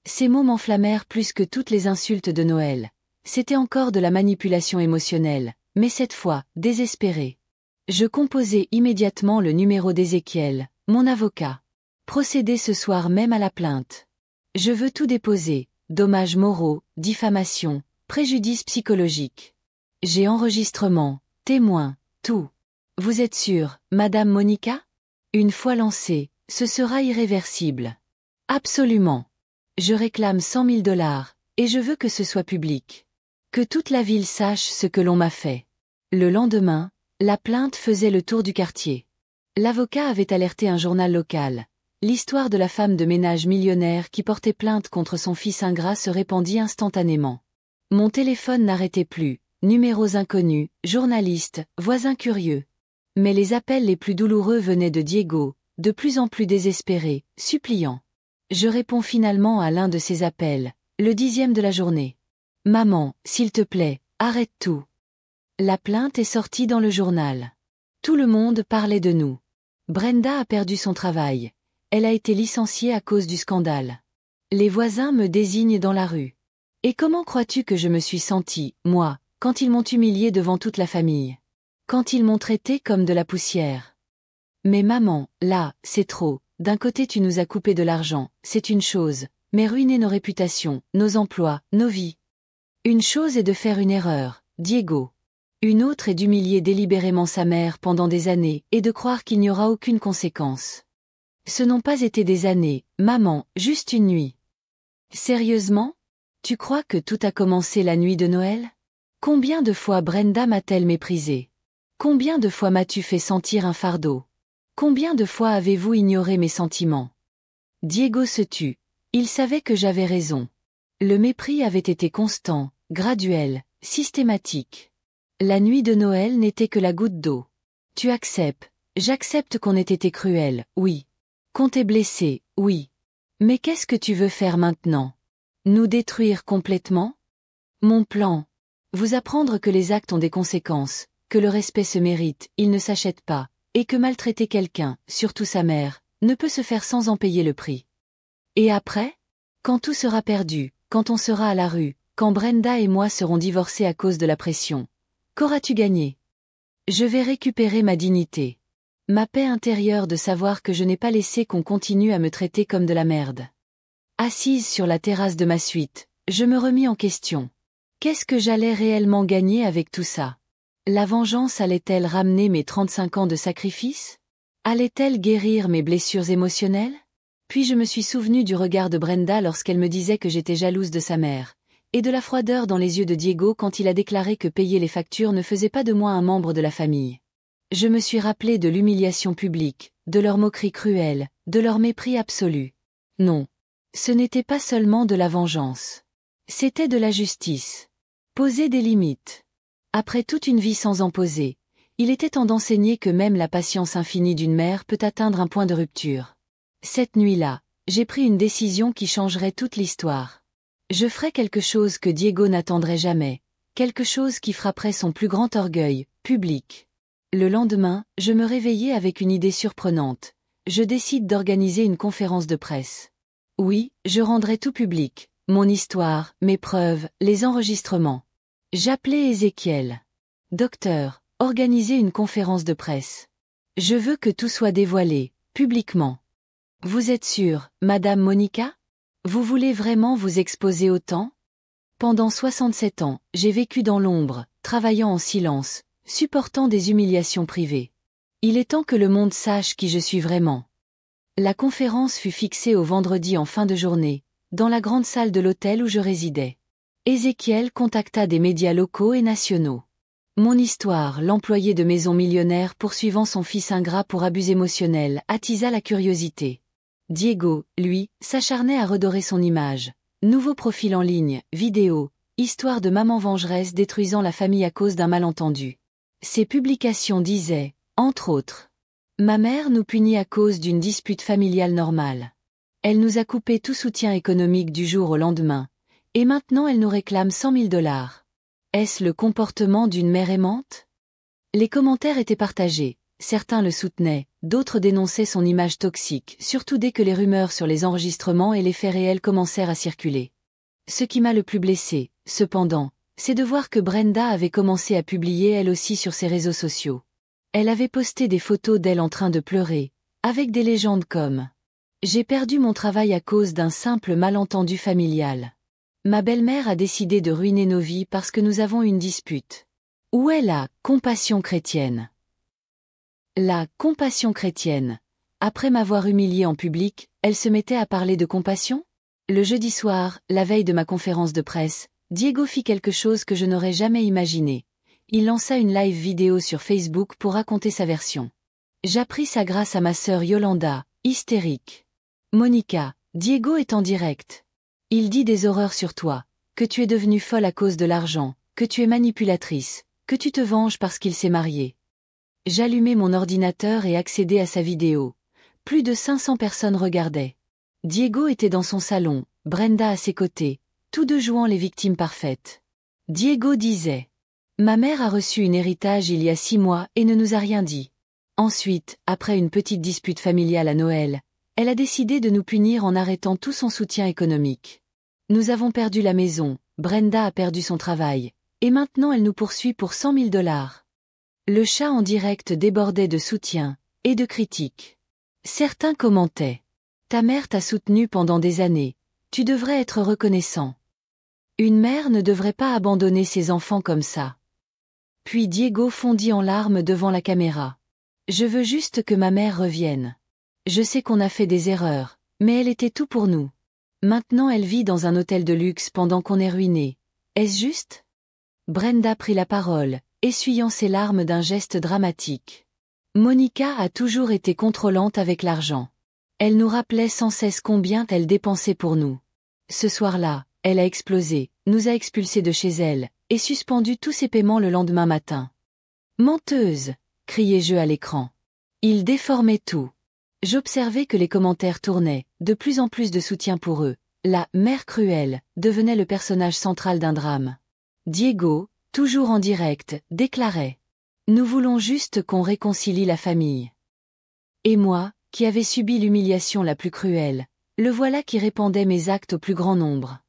Ces mots m'enflammèrent plus que toutes les insultes de Noël. C'était encore de la manipulation émotionnelle, mais cette fois, désespérée. Je composai immédiatement le numéro d'Ézéchiel, mon avocat. Procédez ce soir même à la plainte. Je veux tout déposer, dommages moraux, diffamation, préjudice psychologique. J'ai enregistrement, témoin, tout. Vous êtes sûre, Madame Monica? Une fois lancé, ce sera irréversible. Absolument. Je réclame 100 000 $, et je veux que ce soit public. Que toute la ville sache ce que l'on m'a fait. Le lendemain, la plainte faisait le tour du quartier. L'avocat avait alerté un journal local. L'histoire de la femme de ménage millionnaire qui portait plainte contre son fils ingrat se répandit instantanément. Mon téléphone n'arrêtait plus, numéros inconnus, journalistes, voisins curieux. Mais les appels les plus douloureux venaient de Diego, de plus en plus désespéré, suppliant. Je réponds finalement à l'un de ces appels, le 10e de la journée. Maman, s'il te plaît, arrête tout. La plainte est sortie dans le journal. Tout le monde parlait de nous. Brenda a perdu son travail. Elle a été licenciée à cause du scandale. Les voisins me désignent dans la rue. Et comment crois-tu que je me suis sentie, moi, quand ils m'ont humiliée devant toute la famille? Quand ils m'ont traitée comme de la poussière? Mais maman, là, c'est trop, d'un côté tu nous as coupé de l'argent, c'est une chose, mais ruiner nos réputations, nos emplois, nos vies. Une chose est de faire une erreur, Diego. Une autre est d'humilier délibérément sa mère pendant des années et de croire qu'il n'y aura aucune conséquence. Ce n'ont pas été des années, maman, juste une nuit. Sérieusement? Tu crois que tout a commencé la nuit de Noël? Combien de fois Brenda m'a-t-elle méprisée? Combien de fois m'as-tu fait sentir un fardeau? Combien de fois avez-vous ignoré mes sentiments? Diego se tut. Il savait que j'avais raison. Le mépris avait été constant, graduel, systématique. La nuit de Noël n'était que la goutte d'eau. Tu acceptes, j'accepte qu'on ait été cruel, oui. Qu'on t'ait blessé, oui. Mais qu'est-ce que tu veux faire maintenant? Nous détruire complètement? Mon plan. Vous apprendre que les actes ont des conséquences, que le respect se mérite, il ne s'achète pas, et que maltraiter quelqu'un, surtout sa mère, ne peut se faire sans en payer le prix. Et après? Quand tout sera perdu, quand on sera à la rue, quand Brenda et moi serons divorcés à cause de la pression, qu'auras-tu gagné? Je vais récupérer ma dignité. Ma paix intérieure de savoir que je n'ai pas laissé qu'on continue à me traiter comme de la merde. Assise sur la terrasse de ma suite, je me remis en question. Qu'est-ce que j'allais réellement gagner avec tout ça? La vengeance allait-elle ramener mes 35 ans de sacrifice? Allait-elle guérir mes blessures émotionnelles? Puis je me suis souvenu du regard de Brenda lorsqu'elle me disait que j'étais jalouse de sa mère, et de la froideur dans les yeux de Diego quand il a déclaré que payer les factures ne faisait pas de moi un membre de la famille. Je me suis rappelé de l'humiliation publique, de leur moquerie cruelle, de leur mépris absolu. Non. Ce n'était pas seulement de la vengeance. C'était de la justice. Poser des limites. Après toute une vie sans en poser, il était temps d'enseigner que même la patience infinie d'une mère peut atteindre un point de rupture. Cette nuit-là, j'ai pris une décision qui changerait toute l'histoire. Je ferais quelque chose que Diego n'attendrait jamais, quelque chose qui frapperait son plus grand orgueil, public. Le lendemain, je me réveillai avec une idée surprenante. Je décide d'organiser une conférence de presse. Oui, je rendrai tout public, mon histoire, mes preuves, les enregistrements. J'appelai Ézéchiel. Docteur, organisez une conférence de presse. Je veux que tout soit dévoilé, publiquement. Vous êtes sûre, Madame Monica? Vous voulez vraiment vous exposer autant? Pendant 67 ans, j'ai vécu dans l'ombre, travaillant en silence, supportant des humiliations privées. Il est temps que le monde sache qui je suis vraiment. La conférence fut fixée au vendredi en fin de journée, dans la grande salle de l'hôtel où je résidais. Ézéchiel contacta des médias locaux et nationaux. Mon histoire, l'employé de maison millionnaire poursuivant son fils ingrat pour abus émotionnels, attisa la curiosité. Diego, lui, s'acharnait à redorer son image. Nouveau profil en ligne, vidéo, histoire de maman vengeresse détruisant la famille à cause d'un malentendu. Ses publications disaient, entre autres, ma mère nous punit à cause d'une dispute familiale normale. Elle nous a coupé tout soutien économique du jour au lendemain, et maintenant elle nous réclame 100 000 $. Est-ce le comportement d'une mère aimante? Les commentaires étaient partagés. Certains le soutenaient, d'autres dénonçaient son image toxique, surtout dès que les rumeurs sur les enregistrements et les faits réels commencèrent à circuler. Ce qui m'a le plus blessé, cependant, c'est de voir que Brenda avait commencé à publier elle aussi sur ses réseaux sociaux. Elle avait posté des photos d'elle en train de pleurer, avec des légendes comme « J'ai perdu mon travail à cause d'un simple malentendu familial. Ma belle-mère a décidé de ruiner nos vies parce que nous avons une dispute. » Où est la compassion chrétienne? La compassion chrétienne. Après m'avoir humiliée en public, elle se mettait à parler de compassion? Le jeudi soir, la veille de ma conférence de presse, Diego fit quelque chose que je n'aurais jamais imaginé. Il lança une live vidéo sur Facebook pour raconter sa version. J'appris ça grâce à ma sœur Yolanda, hystérique. Monica, Diego est en direct. Il dit des horreurs sur toi, que tu es devenue folle à cause de l'argent, que tu es manipulatrice, que tu te venges parce qu'il s'est marié. J'allumai mon ordinateur et accédai à sa vidéo. Plus de 500 personnes regardaient. Diego était dans son salon, Brenda à ses côtés, tous deux jouant les victimes parfaites. Diego disait « Ma mère a reçu un héritage il y a 6 mois et ne nous a rien dit. Ensuite, après une petite dispute familiale à Noël, elle a décidé de nous punir en arrêtant tout son soutien économique. Nous avons perdu la maison, Brenda a perdu son travail, et maintenant elle nous poursuit pour 100 000 $. Le chat en direct débordait de soutien et de critiques. Certains commentaient. Ta mère t'a soutenu pendant des années. Tu devrais être reconnaissant. Une mère ne devrait pas abandonner ses enfants comme ça. Puis Diego fondit en larmes devant la caméra. Je veux juste que ma mère revienne. Je sais qu'on a fait des erreurs, mais elle était tout pour nous. Maintenant elle vit dans un hôtel de luxe pendant qu'on est ruiné. Est-ce juste? Brenda prit la parole, essuyant ses larmes d'un geste dramatique. Monica a toujours été contrôlante avec l'argent. Elle nous rappelait sans cesse combien elle dépensait pour nous. Ce soir-là, elle a explosé, nous a expulsés de chez elle, et suspendu tous ses paiements le lendemain matin. Menteuse! Criai-je à l'écran. Il déformait tout. J'observais que les commentaires tournaient, de plus en plus de soutien pour eux. La « mère cruelle » devenait le personnage central d'un drame. Diego, toujours en direct, déclarait « Nous voulons juste qu'on réconcilie la famille. » Et moi, qui avais subi l'humiliation la plus cruelle, le voilà qui répandait mes actes au plus grand nombre.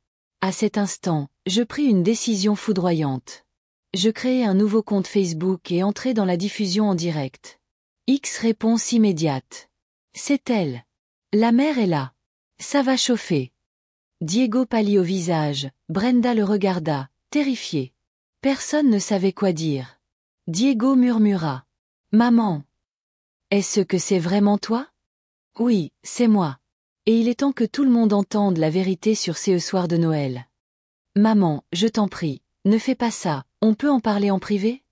À cet instant, je pris une décision foudroyante. Je créai un nouveau compte Facebook et entrai dans la diffusion en direct. X réponse immédiate. C'est elle. La mère est là. Ça va chauffer. Diego pâlit au visage, Brenda le regarda, terrifiée. Personne ne savait quoi dire. Diego murmura. Maman. Est-ce que c'est vraiment toi? Oui, c'est moi. Et il est temps que tout le monde entende la vérité sur ce soir de Noël. Maman, je t'en prie, ne fais pas ça, on peut en parler en privé?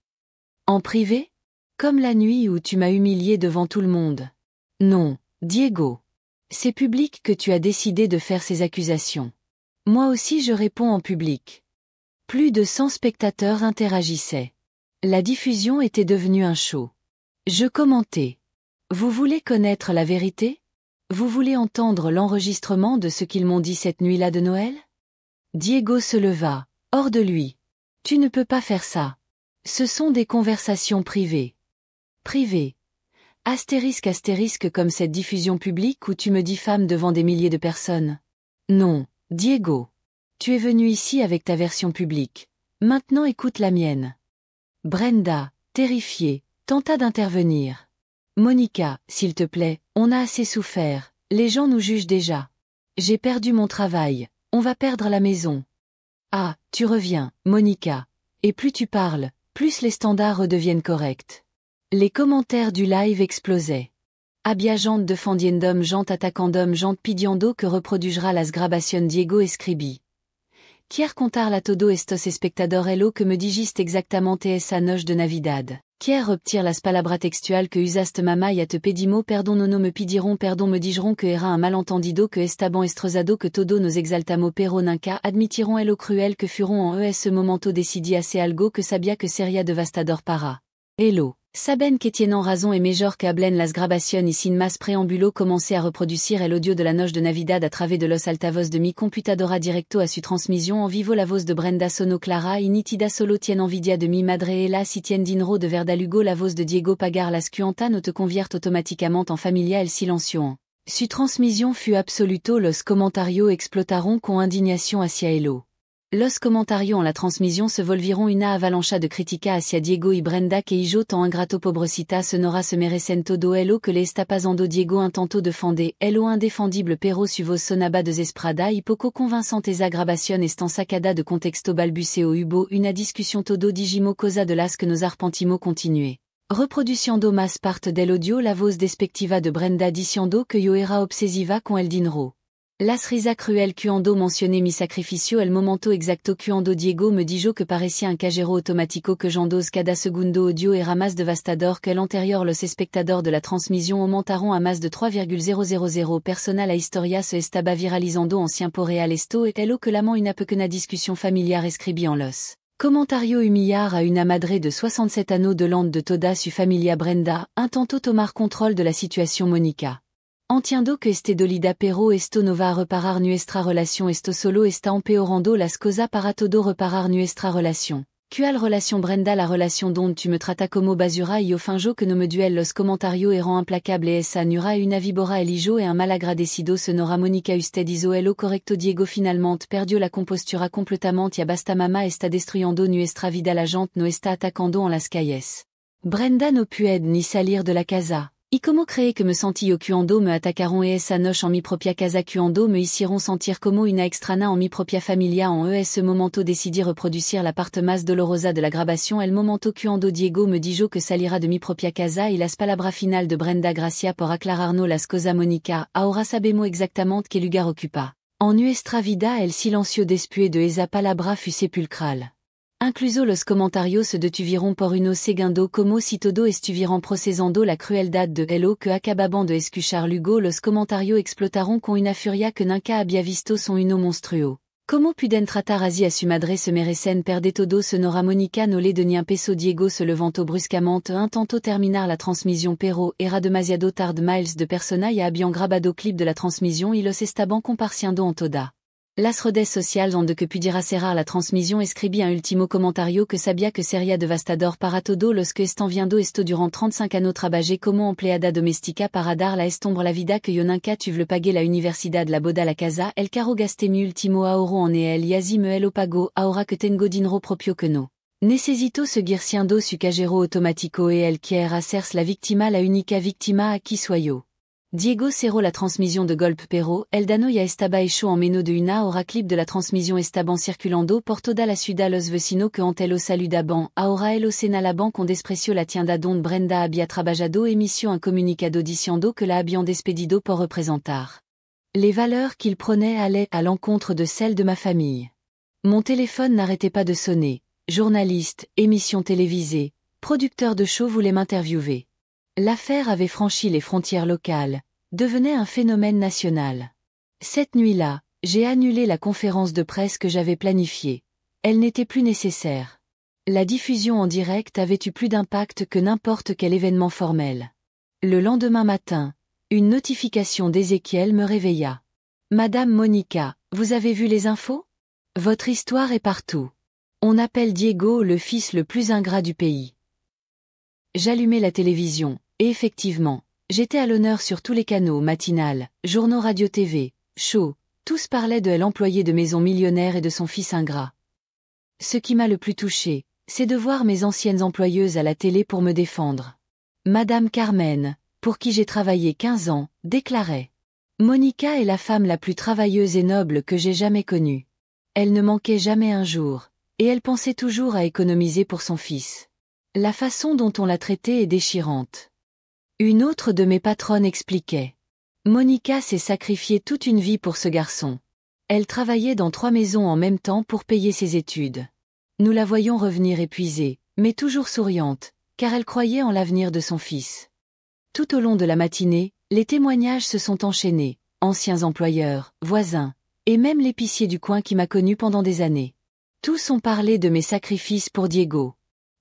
En privé? Comme la nuit où tu m'as humilié devant tout le monde. Non, Diego. C'est public que tu as décidé de faire ces accusations. Moi aussi je réponds en public. Plus de 100 spectateurs interagissaient. La diffusion était devenue un show. Je commentais. Vous voulez connaître la vérité? Vous voulez entendre l'enregistrement de ce qu'ils m'ont dit cette nuit-là de Noël? Diego se leva, hors de lui. Tu ne peux pas faire ça. Ce sont des conversations privées. Privées. Astérisque astérisque comme cette diffusion publique où tu me diffames devant des milliers de personnes. Non, Diego. Tu es venu ici avec ta version publique. Maintenant écoute la mienne. Brenda, terrifiée, tenta d'intervenir. Monica, s'il te plaît, on a assez souffert, les gens nous jugent déjà. J'ai perdu mon travail, on va perdre la maison. Ah, tu reviens, Monica. Et plus tu parles, plus les standards redeviennent corrects. Les commentaires du live explosaient. Abia jante defendiendum jante attaquandum jante pidiando que reproduira las grabación Diego escribi. Quier contar la todo estos espectador hello que me digiste exactamente esa noche de Navidad. Quier reptir las palabras textuales que usaste mama y a te pedimo perdon nono me pidiront perdon me digeront que era un malentendido que estaban estrozado que todo nos exaltamo pero nunca admitiront hello cruel que furon en ese momento decidi hace algo que sabia que seria devastador para. Hello. Saben que tienen razón et mejor que hablen las grabación y sin más preámbulo commencé à reproducir el audio de la noche de Navidad a través de los altavoz de mi computadora directo a su transmission en vivo la voz de Brenda sono clara y nitida solo tien envidia de mi madre et la si tien dinro de verdalugo la voz de Diego pagar las cuanta no te convierte automatiquement en familia el silencio en. Su transmission fut absoluto los comentarios explotaron con indignación hacia elo. Los comentarios en la transmission se volviront una avalancha de crítica hacia Diego y Brenda que hijo tan ingrato pobrecita sonora se merecen todo elo que le está pasando Diego intentó defende elo indefendible pero su voz sonaba desesperada y poco convincente esa grabación estan sacada de contexto balbuceo hubo una discussion todo digimo cosa de las que nos arpentimo continuer. Reproduciendo más parte del audio la voz despectiva de Brenda diciendo que yo era obsesiva con el dinero. Las risa cruel cuando mencioné mi sacrificio el momento exacto cuando Diego me dijo que parecía un cajero automático que j'endos cada segundo audio era más devastador que el anterior los espectadores de la transmission aumentaron a más de 3,000 personas la historia se estaba viralizando en tiempo real esto et lo que lament una pequeña discussion familiar escribí en los. Comentario humillar a una madre de 67 años de land de toda su familia Brenda, intentó tomar contrôle de la situation Monica. Entiendo que este dolida pero esto no va a reparar nuestra relación esto solo está empeorando las cosas para todo reparar nuestra relación. ¿Cuál relación Brenda la relación donde tu me trata como basura y yo finjo que no me duele los comentarios eran implacables esa nura una víbora el hijo et un malagradecido sonora Monica usted hizo lo correcto Diego finalmente perdió la compostura completamente ya basta mamá está destruyendo nuestra vida la gente no está atacando en las calles. Brenda no puede ni salir de la casa. I como cree que me sentis cuando me atacaron esa noche en mi propia casa cuando me hicieron sentir como una extraña en mi propia familia en ese momento decidí reproducir la parte más dolorosa de la grabación el momento cuando Diego me dijo que salira de mi propia casa y las palabras final de Brenda Gracia por aclararnos las cosas Mónica, ahora sabemos exactamente qué lugar ocupa. En nuestra vida el silencio después de esa palabra fut sepulcral. Incluso los comentarios se detuvieron por uno segundo como si todo estuvieran procesando la crueldad de Hello que acabamos de escuchar luego los comentarios explotaron con una furia que nunca había visto son uno monstruo. Como puden tratar así a su madre se merecen perder todo sonora Mónica no le de peso Diego se levantó bruscamente intentó terminar la transmisión pero era demasiado tarde miles de personas ya habían grabado clip de la transmisión y los estaban compartiendo en toda. Las redes sociales onde que pudiera cerrar la transmisión escribí un último comentario que sabía que sería devastador para todo los que están viendo esto durant 35 años trabajé como empleada doméstica para dar la estombre la vida que yo nunca tuve pagué la universidad la boda la casa el caro gasté mi último ahorro en el y así me lo pago ahora que tengo dinero propio que no. Necesito seguir siendo su cajero automático y el quiere hacerse la víctima la única víctima aquí soy yo. Diego cerró la transmisión de golpe pero el dano ya estaba hecho en menos de una hora clip de la transmisión estaban circulando por toda la ciudad los vecinos que ante lo saludaban ahora el señalaban con desprecio la tienda donde Brenda había trabajado emitió un comunicado diciendo que la habían despedido por representar les valeurs qu'il prenait allaient à l'encontre de celles de ma famille. Mon téléphone n'arrêtait pas de sonner, journaliste, émission télévisée, producteur de show voulait m'interviewer. L'affaire avait franchi les frontières locales, devenait un phénomène national. Cette nuit-là, j'ai annulé la conférence de presse que j'avais planifiée. Elle n'était plus nécessaire. La diffusion en direct avait eu plus d'impact que n'importe quel événement formel. Le lendemain matin, une notification d'Ézéchiel me réveilla. Madame Monica, vous avez vu les infos? Votre histoire est partout. On appelle Diego le fils le plus ingrat du pays. J'allumai la télévision. Et effectivement, j'étais à l'honneur sur tous les canaux matinales, journaux radio-tv, shows, tous parlaient de l'employé de maison millionnaire et de son fils ingrat. Ce qui m'a le plus touché, c'est de voir mes anciennes employeuses à la télé pour me défendre. Madame Carmen, pour qui j'ai travaillé 15 ans, déclarait. Monica est la femme la plus travailleuse et noble que j'ai jamais connue. Elle ne manquait jamais un jour, et elle pensait toujours à économiser pour son fils. La façon dont on l'a traitée est déchirante. Une autre de mes patronnes expliquait. Monica s'est sacrifiée toute une vie pour ce garçon. Elle travaillait dans 3 maisons en même temps pour payer ses études. Nous la voyions revenir épuisée, mais toujours souriante, car elle croyait en l'avenir de son fils. Tout au long de la matinée, les témoignages se sont enchaînés, anciens employeurs, voisins, et même l'épicier du coin qui m'a connu pendant des années. Tous ont parlé de mes sacrifices pour Diego.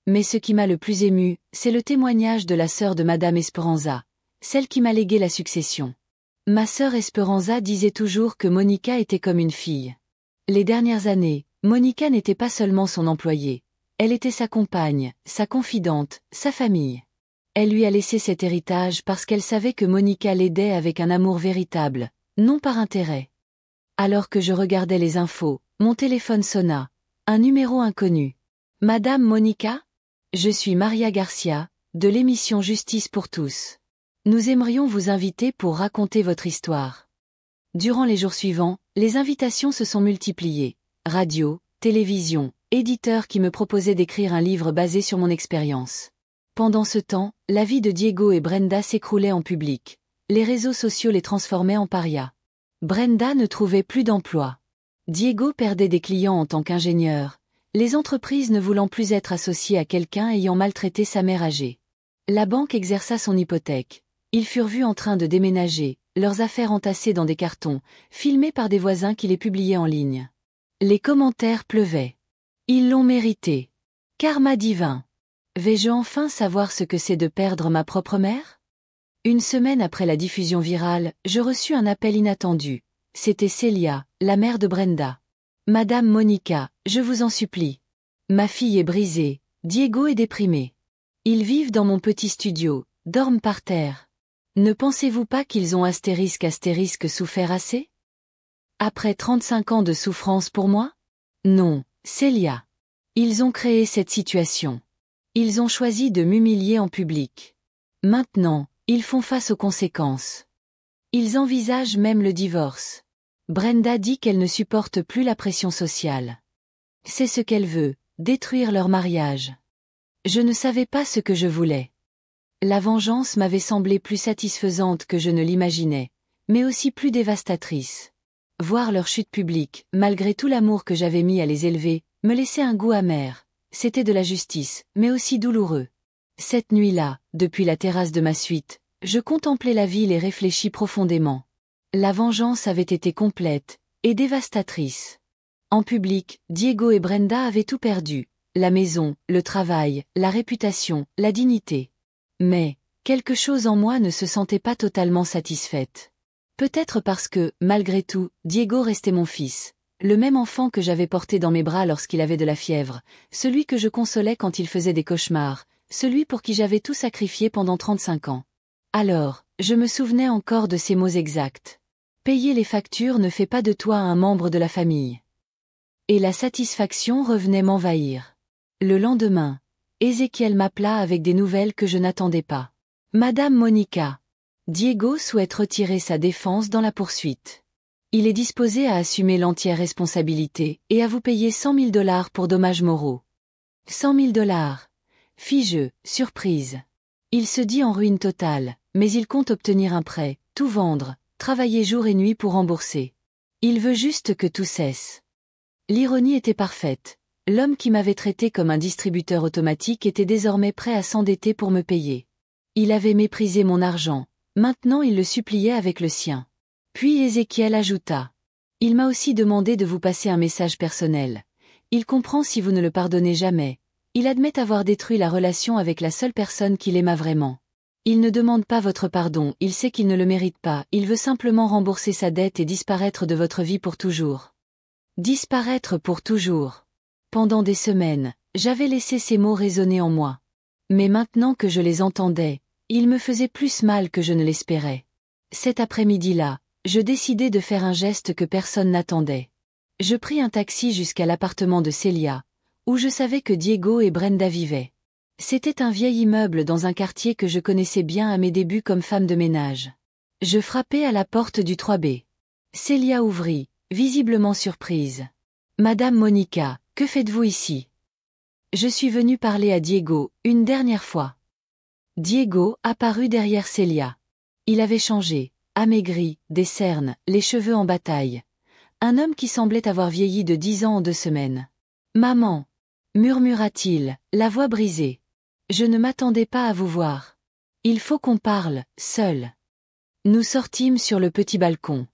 Mais ce qui m'a le plus ému, c'est le témoignage de la sœur de Madame Esperanza, celle qui m'a légué la succession. Ma sœur Esperanza disait toujours que Monica était comme une fille. Les dernières années, Monica n'était pas seulement son employée, elle était sa compagne, sa confidente, sa famille. Elle lui a laissé cet héritage parce qu'elle savait que Monica l'aidait avec un amour véritable, non par intérêt. Alors que je regardais les infos, mon téléphone sonna. Un numéro inconnu. Madame Monica? Je suis Maria Garcia, de l'émission Justice pour tous. Nous aimerions vous inviter pour raconter votre histoire. Durant les jours suivants, les invitations se sont multipliées. Radio, télévision, éditeurs qui me proposaient d'écrire un livre basé sur mon expérience. Pendant ce temps, la vie de Diego et Brenda s'écroulait en public. Les réseaux sociaux les transformaient en parias. Brenda ne trouvait plus d'emploi. Diego perdait des clients en tant qu'ingénieur. Les entreprises ne voulant plus être associées à quelqu'un ayant maltraité sa mère âgée. La banque exerça son hypothèque. Ils furent vus en train de déménager, leurs affaires entassées dans des cartons, filmés par des voisins qui les publiaient en ligne. Les commentaires pleuvaient. Ils l'ont mérité. Karma divin. Vais-je enfin savoir ce que c'est de perdre ma propre mère? Une semaine après la diffusion virale, je reçus un appel inattendu. C'était Célia, la mère de Brenda. Madame Monica, je vous en supplie. Ma fille est brisée, Diego est déprimé. Ils vivent dans mon petit studio, dorment par terre. Ne pensez-vous pas qu'ils ont astérisque souffert assez? Après 35 ans de souffrance pour moi? Non, Célia. Ils ont créé cette situation. Ils ont choisi de m'humilier en public. Maintenant, Ils font face aux conséquences. Ils envisagent même le divorce. Brenda dit qu'elle ne supporte plus la pression sociale. C'est ce qu'elle veut, détruire leur mariage. Je ne savais pas ce que je voulais. La vengeance m'avait semblé plus satisfaisante que je ne l'imaginais, mais aussi plus dévastatrice. Voir leur chute publique, malgré tout l'amour que j'avais mis à les élever, me laissait un goût amer. C'était de la justice, mais aussi douloureux. Cette nuit-là, depuis la terrasse de ma suite, je contemplais la ville et réfléchis profondément. La vengeance avait été complète et dévastatrice. En public, Diego et Brenda avaient tout perdu, la maison, le travail, la réputation, la dignité. Mais, quelque chose en moi ne se sentait pas totalement satisfaite. Peut-être parce que, malgré tout, Diego restait mon fils, le même enfant que j'avais porté dans mes bras lorsqu'il avait de la fièvre, celui que je consolais quand il faisait des cauchemars, celui pour qui j'avais tout sacrifié pendant 35 ans. Alors, je me souvenais encore de ces mots exacts. Payer les factures ne fait pas de toi un membre de la famille. Et la satisfaction revenait m'envahir. Le lendemain, Ézéchiel m'appela avec des nouvelles que je n'attendais pas. Madame Monica. Diego souhaite retirer sa défense dans la poursuite. Il est disposé à assumer l'entière responsabilité et à vous payer 100 000 $ pour dommages moraux. 100 000 $. Fis-je, surprise. Il se dit en ruine totale, mais il compte obtenir un prêt, tout vendre, travailler jour et nuit pour rembourser. Il veut juste que tout cesse. L'ironie était parfaite. L'homme qui m'avait traité comme un distributeur automatique était désormais prêt à s'endetter pour me payer. Il avait méprisé mon argent, maintenant il le suppliait avec le sien. Puis Ézéchiel ajouta. Il m'a aussi demandé de vous passer un message personnel. Il comprend si vous ne le pardonnez jamais. Il admet avoir détruit la relation avec la seule personne qu'il aima vraiment. Il ne demande pas votre pardon, il sait qu'il ne le mérite pas, il veut simplement rembourser sa dette et disparaître de votre vie pour toujours. Disparaître pour toujours. Pendant des semaines, j'avais laissé ces mots résonner en moi. Mais maintenant que je les entendais, ils me faisaient plus mal que je ne l'espérais. Cet après-midi-là, je décidai de faire un geste que personne n'attendait. Je pris un taxi jusqu'à l'appartement de Célia, où je savais que Diego et Brenda vivaient. C'était un vieil immeuble dans un quartier que je connaissais bien à mes débuts comme femme de ménage. Je frappai à la porte du 3B. Célia ouvrit, visiblement surprise. « Madame Monica, que faites-vous ici ? » Je suis venue parler à Diego, une dernière fois. Diego apparut derrière Célia. Il avait changé, amaigri, des cernes, les cheveux en bataille. Un homme qui semblait avoir vieilli de 10 ans en 2 semaines. « Maman !» murmura-t-il, la voix brisée. « Je ne m'attendais pas à vous voir. Il faut qu'on parle, seul. » Nous sortîmes sur le petit balcon.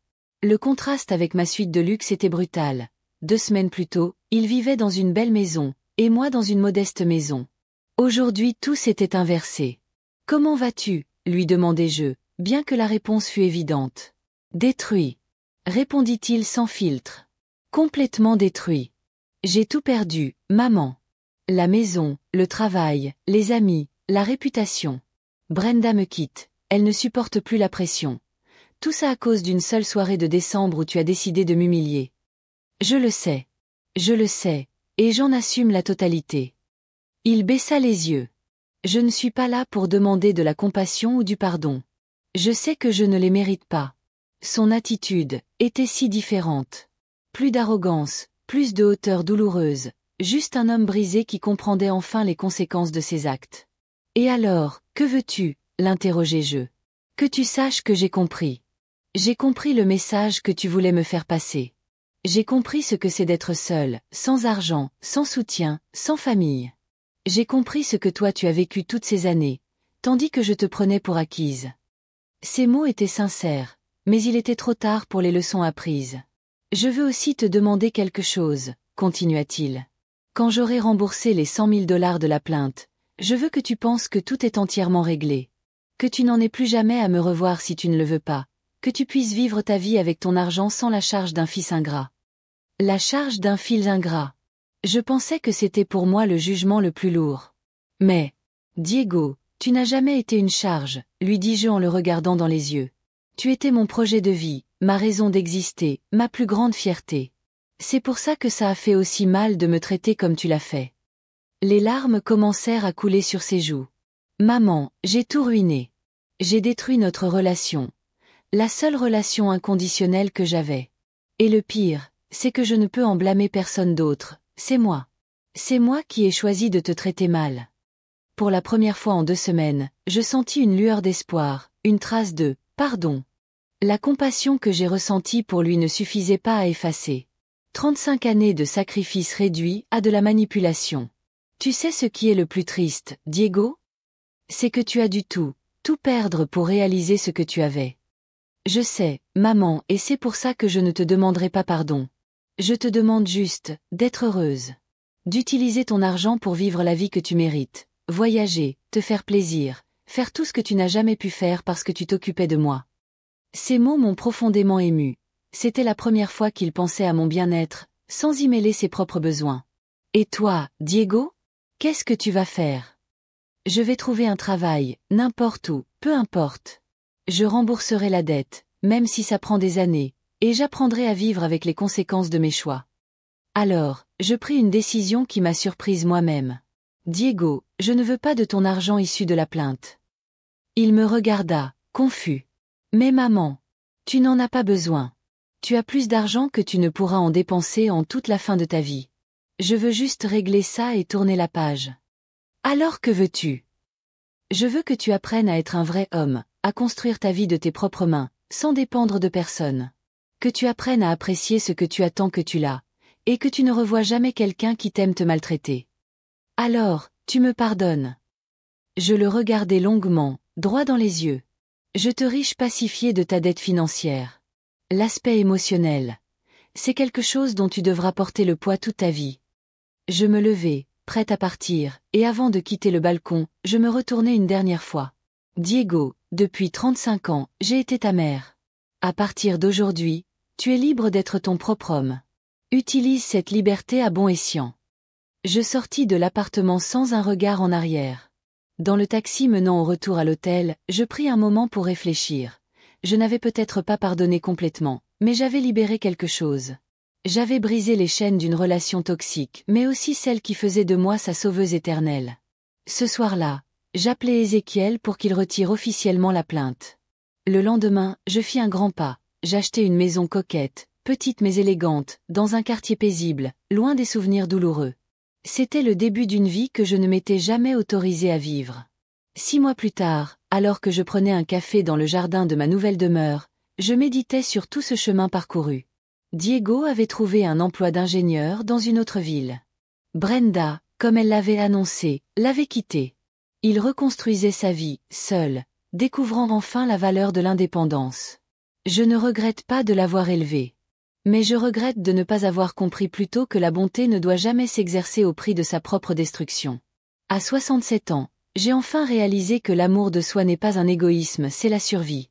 Le contraste avec ma suite de luxe était brutal. 2 semaines plus tôt, il vivait dans une belle maison, et moi dans une modeste maison. Aujourd'hui tout s'était inversé. « Comment vas-tu » lui demandai-je, bien que la réponse fût évidente. « Détruit » répondit-il sans filtre. « Complètement détruit. J'ai tout perdu, maman. La maison, le travail, les amis, la réputation. Brenda me quitte, elle ne supporte plus la pression. Tout ça à cause d'une seule soirée de décembre où tu as décidé de m'humilier. Je le sais, et j'en assume la totalité. » Il baissa les yeux. Je ne suis pas là pour demander de la compassion ou du pardon. Je sais que je ne les mérite pas. Son attitude était si différente. Plus d'arrogance, plus de hauteur douloureuse, juste un homme brisé qui comprendait enfin les conséquences de ses actes. « Et alors, que veux-tu » l'interrogeai-je. « Que tu saches que j'ai compris. J'ai compris le message que tu voulais me faire passer. J'ai compris ce que c'est d'être seul, sans argent, sans soutien, sans famille. J'ai compris ce que toi tu as vécu toutes ces années, tandis que je te prenais pour acquise. » Ces mots étaient sincères, mais il était trop tard pour les leçons apprises. « Je veux aussi te demander quelque chose, » continua-t-il. « Quand j'aurai remboursé les 100 000 $ de la plainte, je veux que tu penses que tout est entièrement réglé. Que tu n'en aies plus jamais à me revoir si tu ne le veux pas, que tu puisses vivre ta vie avec ton argent sans la charge d'un fils ingrat. » La charge d'un fils ingrat. Je pensais que c'était pour moi le jugement le plus lourd. « Mais, Diego, tu n'as jamais été une charge, » lui dis-je en le regardant dans les yeux. « Tu étais mon projet de vie, ma raison d'exister, ma plus grande fierté. C'est pour ça que ça a fait aussi mal de me traiter comme tu l'as fait. » Les larmes commencèrent à couler sur ses joues. « Maman, j'ai tout ruiné. J'ai détruit notre relation. La seule relation inconditionnelle que j'avais. Et le pire, c'est que je ne peux en blâmer personne d'autre, c'est moi. C'est moi qui ai choisi de te traiter mal. Pour la première fois en 2 semaines, je sentis une lueur d'espoir, une trace de « pardon ». La compassion que j'ai ressentie pour lui ne suffisait pas à effacer. 35 années de sacrifice réduits à de la manipulation. Tu sais ce qui est le plus triste, Diego? C'est que tu as dû tout perdre pour réaliser ce que tu avais. Je sais, maman, et c'est pour ça que je ne te demanderai pas pardon. Je te demande juste d'être heureuse. D'utiliser ton argent pour vivre la vie que tu mérites, voyager, te faire plaisir, faire tout ce que tu n'as jamais pu faire parce que tu t'occupais de moi. Ces mots m'ont profondément ému. C'était la première fois qu'il pensait à mon bien-être, sans y mêler ses propres besoins. Et toi, Diego? Qu'est-ce que tu vas faire? Je vais trouver un travail, n'importe où, peu importe. Je rembourserai la dette, même si ça prend des années, et j'apprendrai à vivre avec les conséquences de mes choix. Alors, je pris une décision qui m'a surprise moi-même. Diego, je ne veux pas de ton argent issu de la plainte. Il me regarda, confus. Mais maman, tu n'en as pas besoin. Tu as plus d'argent que tu ne pourras en dépenser en toute la fin de ta vie. Je veux juste régler ça et tourner la page. Alors que veux-tu? Je veux que tu apprennes à être un vrai homme, à construire ta vie de tes propres mains, sans dépendre de personne. Que tu apprennes à apprécier ce que tu as tant que tu l'as, et que tu ne revois jamais quelqu'un qui t'aime te maltraiter. Alors, tu me pardonnes. Je le regardai longuement, droit dans les yeux. Je te riche pacifié de ta dette financière. L'aspect émotionnel. C'est quelque chose dont tu devras porter le poids toute ta vie. Je me levai, prête à partir, et avant de quitter le balcon, je me retournai une dernière fois. Diego, depuis 35 ans, j'ai été ta mère. À partir d'aujourd'hui, tu es libre d'être ton propre homme. Utilise cette liberté à bon escient. Je sortis de l'appartement sans un regard en arrière. Dans le taxi menant au retour à l'hôtel, je pris un moment pour réfléchir. Je n'avais peut-être pas pardonné complètement, mais j'avais libéré quelque chose. J'avais brisé les chaînes d'une relation toxique, mais aussi celle qui faisait de moi sa sauveuse éternelle. Ce soir-là, j'appelai Ézéchiel pour qu'il retire officiellement la plainte. Le lendemain, je fis un grand pas. J'achetai une maison coquette, petite mais élégante, dans un quartier paisible, loin des souvenirs douloureux. C'était le début d'une vie que je ne m'étais jamais autorisée à vivre. 6 mois plus tard, alors que je prenais un café dans le jardin de ma nouvelle demeure, je méditais sur tout ce chemin parcouru. Diego avait trouvé un emploi d'ingénieur dans une autre ville. Brenda, comme elle l'avait annoncé, l'avait quitté. Il reconstruisait sa vie, seul, découvrant enfin la valeur de l'indépendance. Je ne regrette pas de l'avoir élevé. Mais je regrette de ne pas avoir compris plus tôt que la bonté ne doit jamais s'exercer au prix de sa propre destruction. À 67 ans, j'ai enfin réalisé que l'amour de soi n'est pas un égoïsme, c'est la survie.